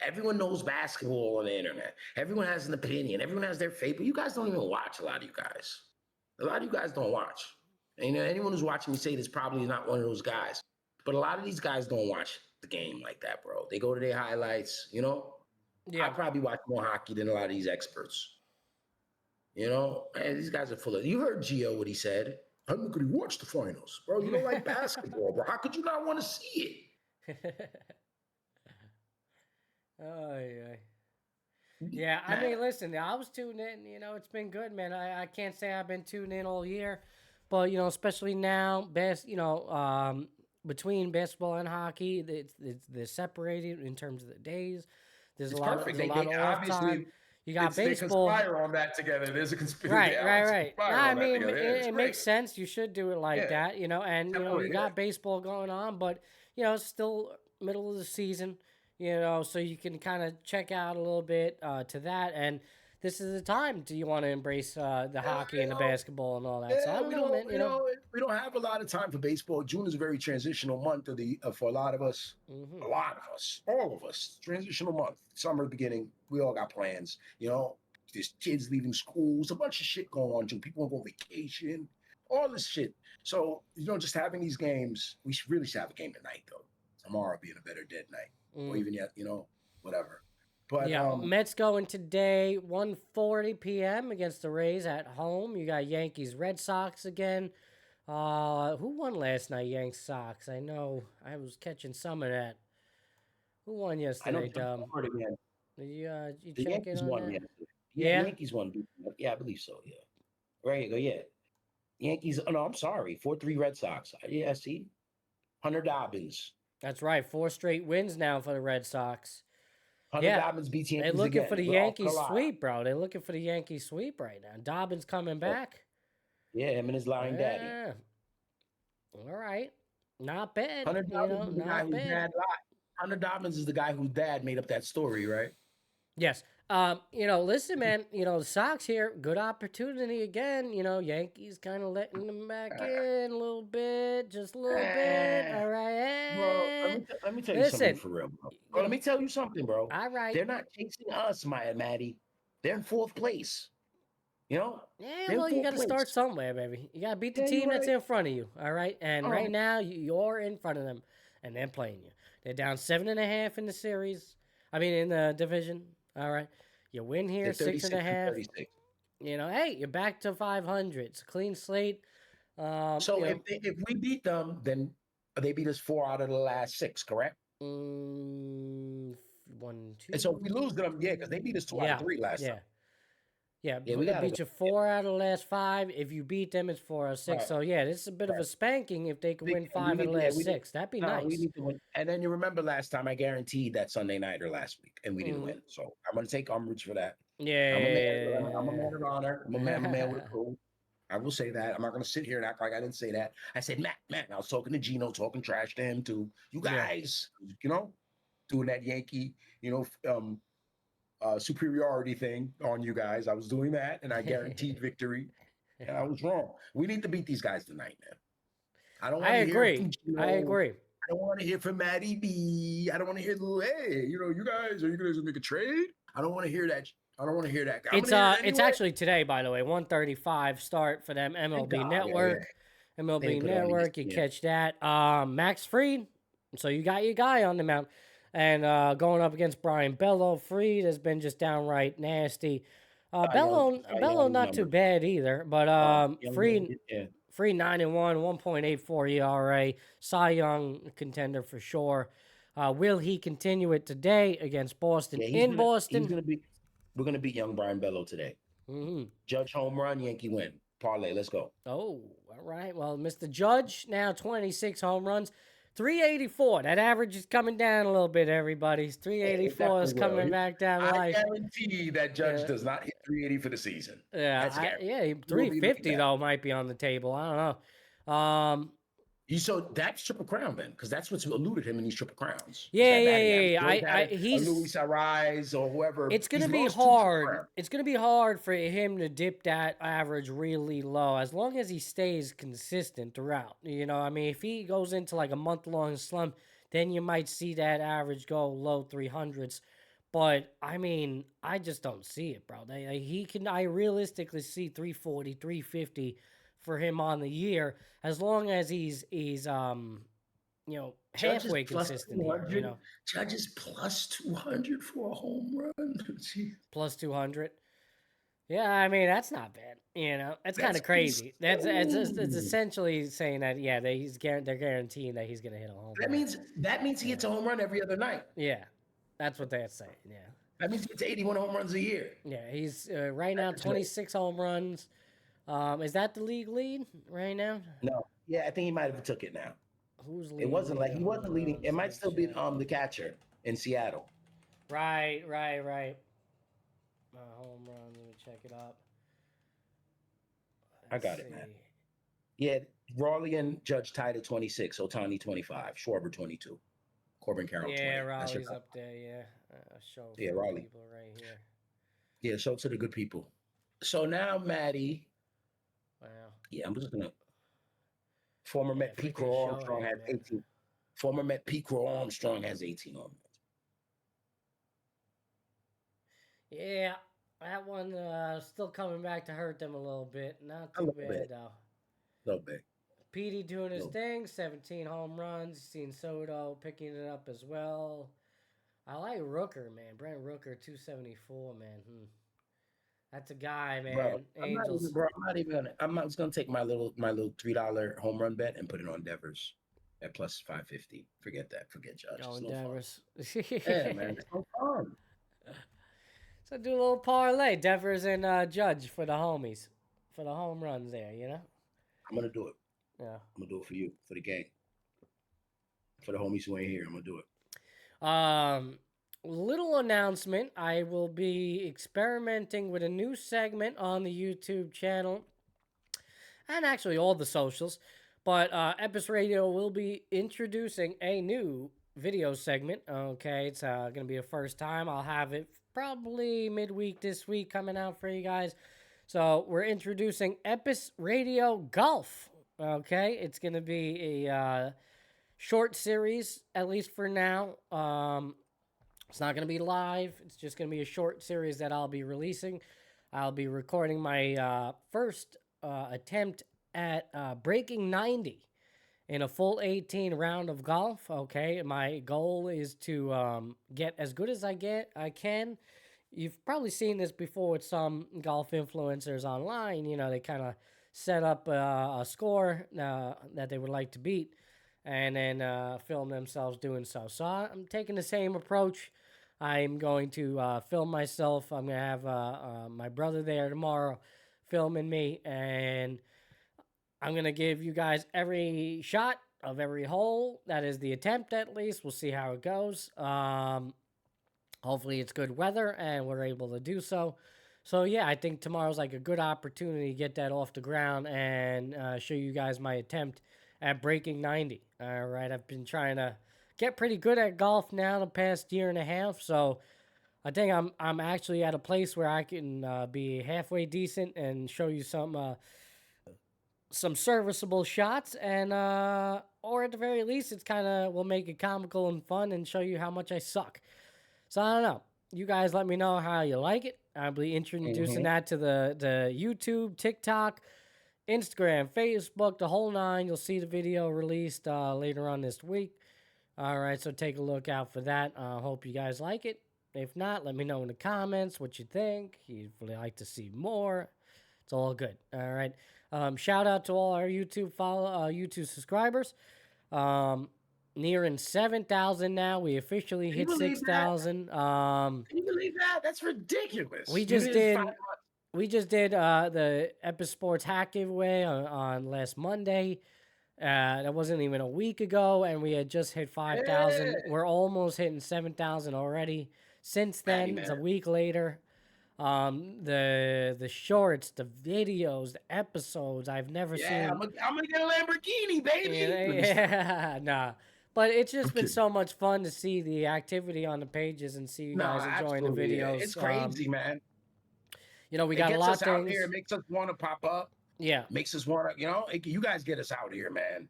Everyone knows basketball on the internet. Everyone has an opinion. Everyone has their favorite. You guys don't even watch, a lot of you guys. A lot of you guys don't watch. And anyone who's watching me say this probably not one of those guys. But a lot of these guys don't watch the game like that, bro. They go to their highlights, Yeah. I probably watch more hockey than a lot of these experts. Man, these guys are full of. You heard Gio what he said. I'm not going to watch the finals, bro. You don't like basketball, bro. How could you not want to see it? Oh yeah. Yeah, I mean, listen, I was tuned in. It's been good, man. I can't say I've been tuned in all year, but especially now, between basketball and hockey, they're separated in terms of the days. There's a lot of off time. You got baseball. They conspire on that together. There's a conspiracy. Right. I mean, it makes sense. You should do it like that, and you got baseball going on, but it's still middle of the season, so you can kind of check out a little bit to that. And this is the time. Do you want to embrace the hockey and the basketball and all that? Yeah, so I don't know, man. We don't have a lot of time for baseball. June is a very transitional month for a lot of us. Mm-hmm. A lot of us, all of us. Transitional month. Summer beginning. We all got plans. There's kids leaving schools. A bunch of shit going on. People want to go on vacation. All this shit. So just having these games. We should have a game tonight though. Tomorrow being a better dead night, or even yet, whatever. But Mets going today, 1:40 p.m. against the Rays at home. You got Yankees, Red Sox again. Who won last night? Yanks, Sox. I know. I was catching some of that. Who won yesterday, Dum? You the Yankees won yesterday. Yeah, Yankees won. Yeah, I believe so. Yeah. There you go. Yeah. Yankees. Oh no, I'm sorry. 4-3 Red Sox. Yeah. See, Hunter Dobbins. That's right. 4 straight wins now for the Red Sox. Hunter Dobbins beats Yankees. They're looking for the Yankees sweep, bro. They're looking for the Yankees sweep right now. Dobbins coming back. Yeah, him and his lying daddy. All right. Not bad. Hunter Dobbins not bad. Hunter Dobbins is the guy whose dad made up that story, right? Yes. Listen, man, the Sox here, good opportunity again. Yankees kind of letting them back in a little bit, just a little bit. All right. Bro, let me tell you something for real, bro. Let me tell you something, bro. All right. They're not chasing us, Maddie. They're in 4th place. Yeah, well, you got to start somewhere, baby. You got to beat the team that's in front of you, all right? And right now, you're in front of them, and they're playing you. They're down 7.5 in the series. I mean, in the division. All right, you win here 6.5. Hey, you're back to 500. It's a clean slate. So if we beat them, then they beat us 4 out of the last 6, correct? 1, 2. And so if we lose them, because they beat us 2 out of 3 last time. Yeah, we got beat you 4 out of the last 5. If you beat them, it's 4 out of 6. Right. So this is a bit of a spanking if they can win 5 out of the last 6. That'd be nice. We need to win. And then you remember last time I guaranteed that Sunday night or last week, and we didn't win. So I'm gonna take umbrage for that. Yeah, I'm a man of honor. I'm a man with a crew. I will say that. I'm not gonna sit here and act like I didn't say that. I said, Matt. I was talking to Gino, talking trash to him too. You guys, doing that Yankee, superiority thing on you guys. I was doing that, and I guaranteed victory, and I was wrong. We need to beat these guys tonight, man. I don't want to hear from Gino. I agree. I don't want to hear from Matty B. I don't want to hear the hey, you guys, are you guys gonna make a trade? I don't want to hear that. I don't want to hear that. I'm It's gonna hear it it's anyway. actually today, by the way, 1:35 start for them Thank MLB God, Network. They MLB put it on Network, you ESPN. catch that. Max Fried, so you got your guy on the mound. And going up against Brian Bello. Fried has been just downright nasty. Bello not too bad either, but Fried 9-1, 1.84 ERA, Cy Young contender for sure. Will he continue it today against Boston Boston? We're gonna beat young Brian Bello today. Mm-hmm. Judge home run, Yankee win. Parlay, let's go. Oh, all right. Well, Mr. Judge now 26 home runs. 384. That average is coming down a little bit, everybody. 384 is coming back down. I guarantee that Judge does not hit 380 for the season. Yeah, 350 though might be on the table. I don't know. So that's Triple Crown then, because that's what's eluded him in these Triple Crowns. Yeah. He's Luis Ariz or whoever. It's gonna be hard. It's gonna be hard for him to dip that average really low, as long as he stays consistent throughout. I mean, if he goes into like a month-long slump, then you might see that average go low 300s. But I mean, I just don't see it, bro. I realistically see 340, 350 for him on the year, as long as he's halfway consistent here, Judge is plus 200 for a home run. Plus 200. Yeah, I mean, that's not bad. That's kind of crazy. It's essentially saying that they're guaranteeing that he's going to hit a home run. That means he hits a home run every other night. Yeah. That's what they're saying. Yeah. That means he hits 81 home runs a year. Yeah, he's right now 26 home runs. Is that the league lead right now? No. Yeah, I think he might have took it now. Who's leading? It wasn't like he wasn't leading. It might still be the catcher in Seattle. Right. Home run. Let me check it up. I got it, man. Yeah, Raleigh and Judge tied at 26. Otani 25. Schwarber 22. Corbin Carroll 20. Yeah, Raleigh's up there. Yeah. Show Raleigh. People right here. Yeah, show to the good people. So now, Maddie. Wow. Yeah, I'm just gonna. Former Met Pete Crow Armstrong has 18. Former Met Pete Crow Armstrong has 18 on it. Yeah, that one still coming back to hurt them a little bit. Not too bad though. A little bit. Petey doing his thing, 17 home runs. Seen Soto picking it up as well. I like Rooker, man. Brent Rooker, 274, man. That's a guy, man. Bro, Angels. I'm just gonna take my little $3 home run bet and put it on Devers at plus 550. Forget that. Forget Judge. Going Devers. Yeah, man. It's no fun. So do a little parlay, Devers and Judge for the homies, for the home runs there. I'm gonna do it. Yeah. I'm gonna do it for you, for the gang, for the homies who ain't here. I'm gonna do it. Little announcement. I will be experimenting with a new segment on the YouTube channel and actually all the socials. But Epis Radio will be introducing a new video segment. Okay, it's going to be the first time. I'll have it probably midweek this week coming out for you guys. So we're introducing Epis Radio Golf. Okay, it's going to be a short series, at least for now. It's not going to be live. It's just going to be a short series that I'll be releasing. I'll be recording my first attempt at breaking 90 in a full 18 round of golf. Okay, my goal is to get as good as I can. You've probably seen this before with some golf influencers online. They kind of set up a score that they would like to beat and then film themselves doing so. So I'm taking the same approach. I'm going to film myself. I'm going to have my brother there tomorrow filming me, and I'm going to give you guys every shot of every hole. That is the attempt, at least. We'll see how it goes. Hopefully it's good weather, and we're able to do so. So, yeah, I think tomorrow's like a good opportunity to get that off the ground and show you guys my attempt at breaking 90. All right, I've been trying to get pretty good at golf now the past year and a half, so I think I'm actually at a place where I can be halfway decent and show you some some serviceable shots, and or at the very least, it's kind of will make it comical and fun and show you how much I suck. So I don't know. You guys let me know how you like it. I'll be introducing that to the YouTube, TikTok, Instagram, Facebook, the whole nine. You'll see the video released later on this week. All right, so take a look out for that. Hope you guys like it. If not, let me know in the comments what you think. You'd like to see more. It's all good. All right. Shout out to all our YouTube subscribers. Nearing 7,000 now. We officially hit 6,000. Can you believe that? That's ridiculous. We just did the Epis Sports hack giveaway on last Monday. That wasn't even a week ago, and we had just hit 5,000. Yeah. We're almost hitting 7,000 already. Since then, it's a week later. The shorts, the videos, the episodes I've never seen. I'm gonna get a Lamborghini, baby. Yeah, nah. But it's just been so much fun to see the activity on the pages and see you guys enjoying the videos. Yeah. It's crazy, man. You know, we got a lot of things. Out here. It makes us want to pop up. Yeah. Makes us want to, you guys get us out here, man.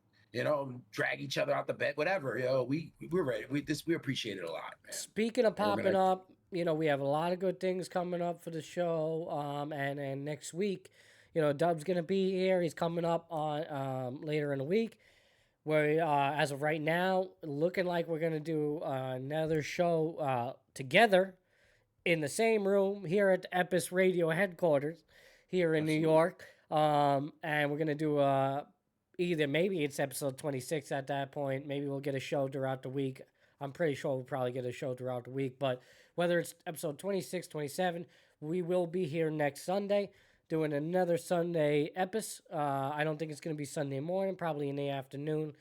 Drag each other out the bed, whatever. We're ready. We appreciate it a lot, man. Speaking of popping up, we have a lot of good things coming up for the show. And next week, Dub's gonna be here. He's coming up on later in the week. Where as of right now, looking like we're gonna do another show together in the same room here at the Epis Radio headquarters here in New York. And we're gonna do either maybe it's episode 26 at that point. Maybe we'll get a show throughout the week. I'm pretty sure we'll probably get a show throughout the week. But whether it's episode 26, 27, we will be here next Sunday doing another Sunday Epis. I don't think it's going to be Sunday morning, probably in the afternoon.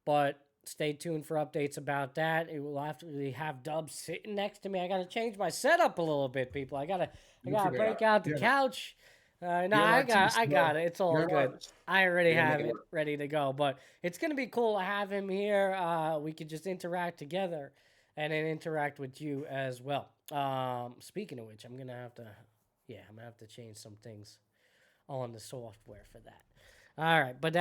But stay tuned for updates about that. It will actually have Dub sitting next to me. I got to change my setup a little bit, people. I gotta break out the couch. I got it. It's all good. I already have it ready to go. But it's going to be cool to have him here. We could just interact together and then interact with you as well. Speaking of which, I'm going to have to change some things on the software for that. All right. But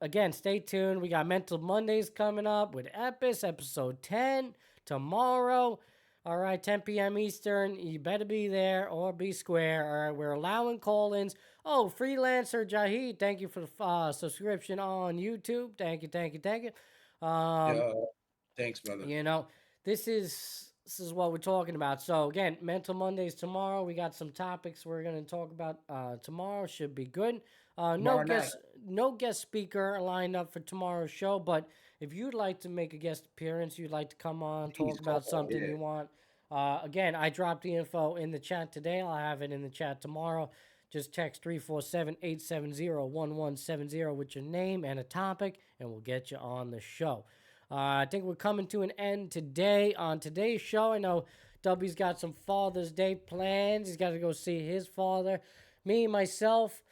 again, stay tuned. We got Mental Mondays coming up with Epis, episode 10 tomorrow. All right, 10 p.m. Eastern. You better be there or be square. All right, we're allowing call-ins. Oh, Freelancer Jahid, thank you for the subscription on YouTube. Thank you. Thanks, brother. This is what we're talking about. So, again, Mental Mondays tomorrow. We got some topics we're going to talk about tomorrow. Should be good. No guest speaker lined up for tomorrow's show, but if you'd like to make a guest appearance, you'd like to come on, talk about something you want. Again, I dropped the info in the chat today. I'll have it in the chat tomorrow. Just text 347-870-1170 with your name and a topic, and we'll get you on the show. I think we're coming to an end today. On today's show, I know Dubby's got some Father's Day plans. He's got to go see his father. Me, myself,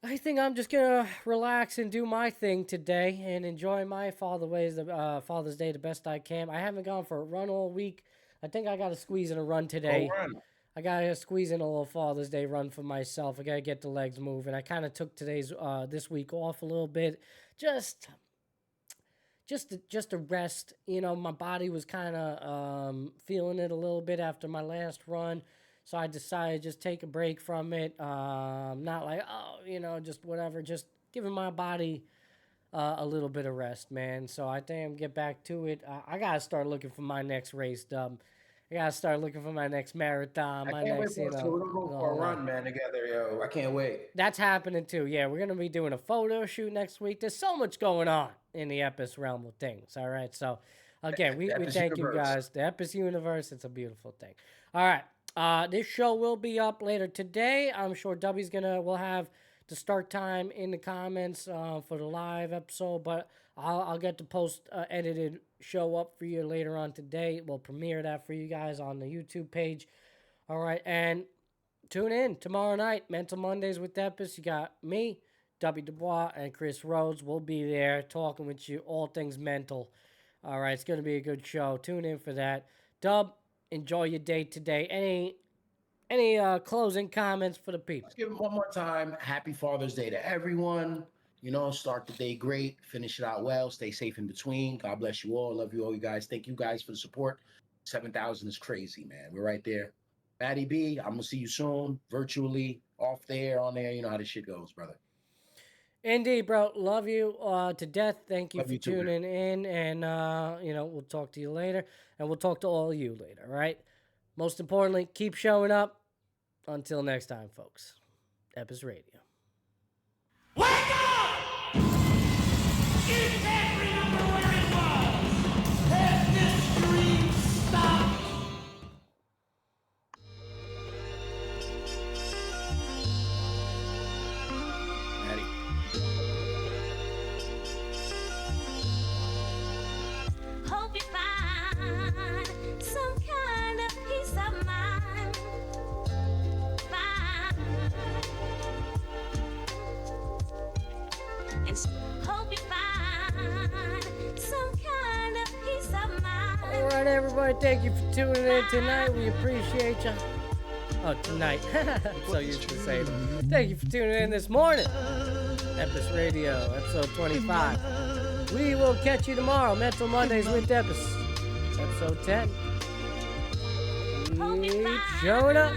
I think I'm just going to relax and do my thing today and enjoy my Father's Day the best I can. I haven't gone for a run all week. I think I got to squeeze in a run today. I got to squeeze in a little Father's Day run for myself. I got to get the legs moving. I kind of took this week off a little bit. Just to rest. My body was kind of feeling it a little bit after my last run. So I decided to just take a break from it. Not like, just whatever. Just giving my body a little bit of rest, man. So I think I'm get back to it. I got to start looking for my next race, Dub. I got to start looking for my next marathon. I can't wait for us. We're going to go for a run, man, together, yo. I can't wait. That's happening, too. Yeah, we're going to be doing a photo shoot next week. There's so much going on in the Epis realm of things, all right? So, again, we thank you guys. The Epis universe, it's a beautiful thing. All right. This show will be up later today. I'm sure Dubby's we'll have the start time in the comments for the live episode, but I'll get the post edited show up for you later on today. We'll premiere that for you guys on the YouTube page. All right, and tune in tomorrow night, Mental Mondays with Epis. You got me, Dubby Dubois, and Chris Rhodes. We'll be there talking with you all things mental. All right, it's going to be a good show. Tune in for that. Dub, enjoy your day today. Any closing comments for the people? Let's give it one more time. Happy Father's Day to everyone. You know, start the day great, finish it out well, stay safe in between. God bless you all. Love you all, you guys. Thank you guys for the support. 7,000 is crazy, man. We're right there. Matty B, I'm gonna see you soon, virtually, off there, on there. You know how this shit goes, brother. Indeed, bro. Love you to death. Thank you Love for you too, tuning in. And, we'll talk to you later. And we'll talk to all of you later, all right? Most importantly, keep showing up. Until next time, folks. Epis Radio. Wake up! You can't remember where it was. Has this dream stopped? Matty. Hope you find some kind of peace of mind. And hope you find some kind of peace of mind. All right, everybody. Thank you for tuning in tonight. We appreciate you. Oh, tonight. I'm so used to saying it. Thank you for tuning in this morning. Epis Radio, episode 25. We will catch you tomorrow. Mental Mondays with Epis. Episode 10. Keep showing up.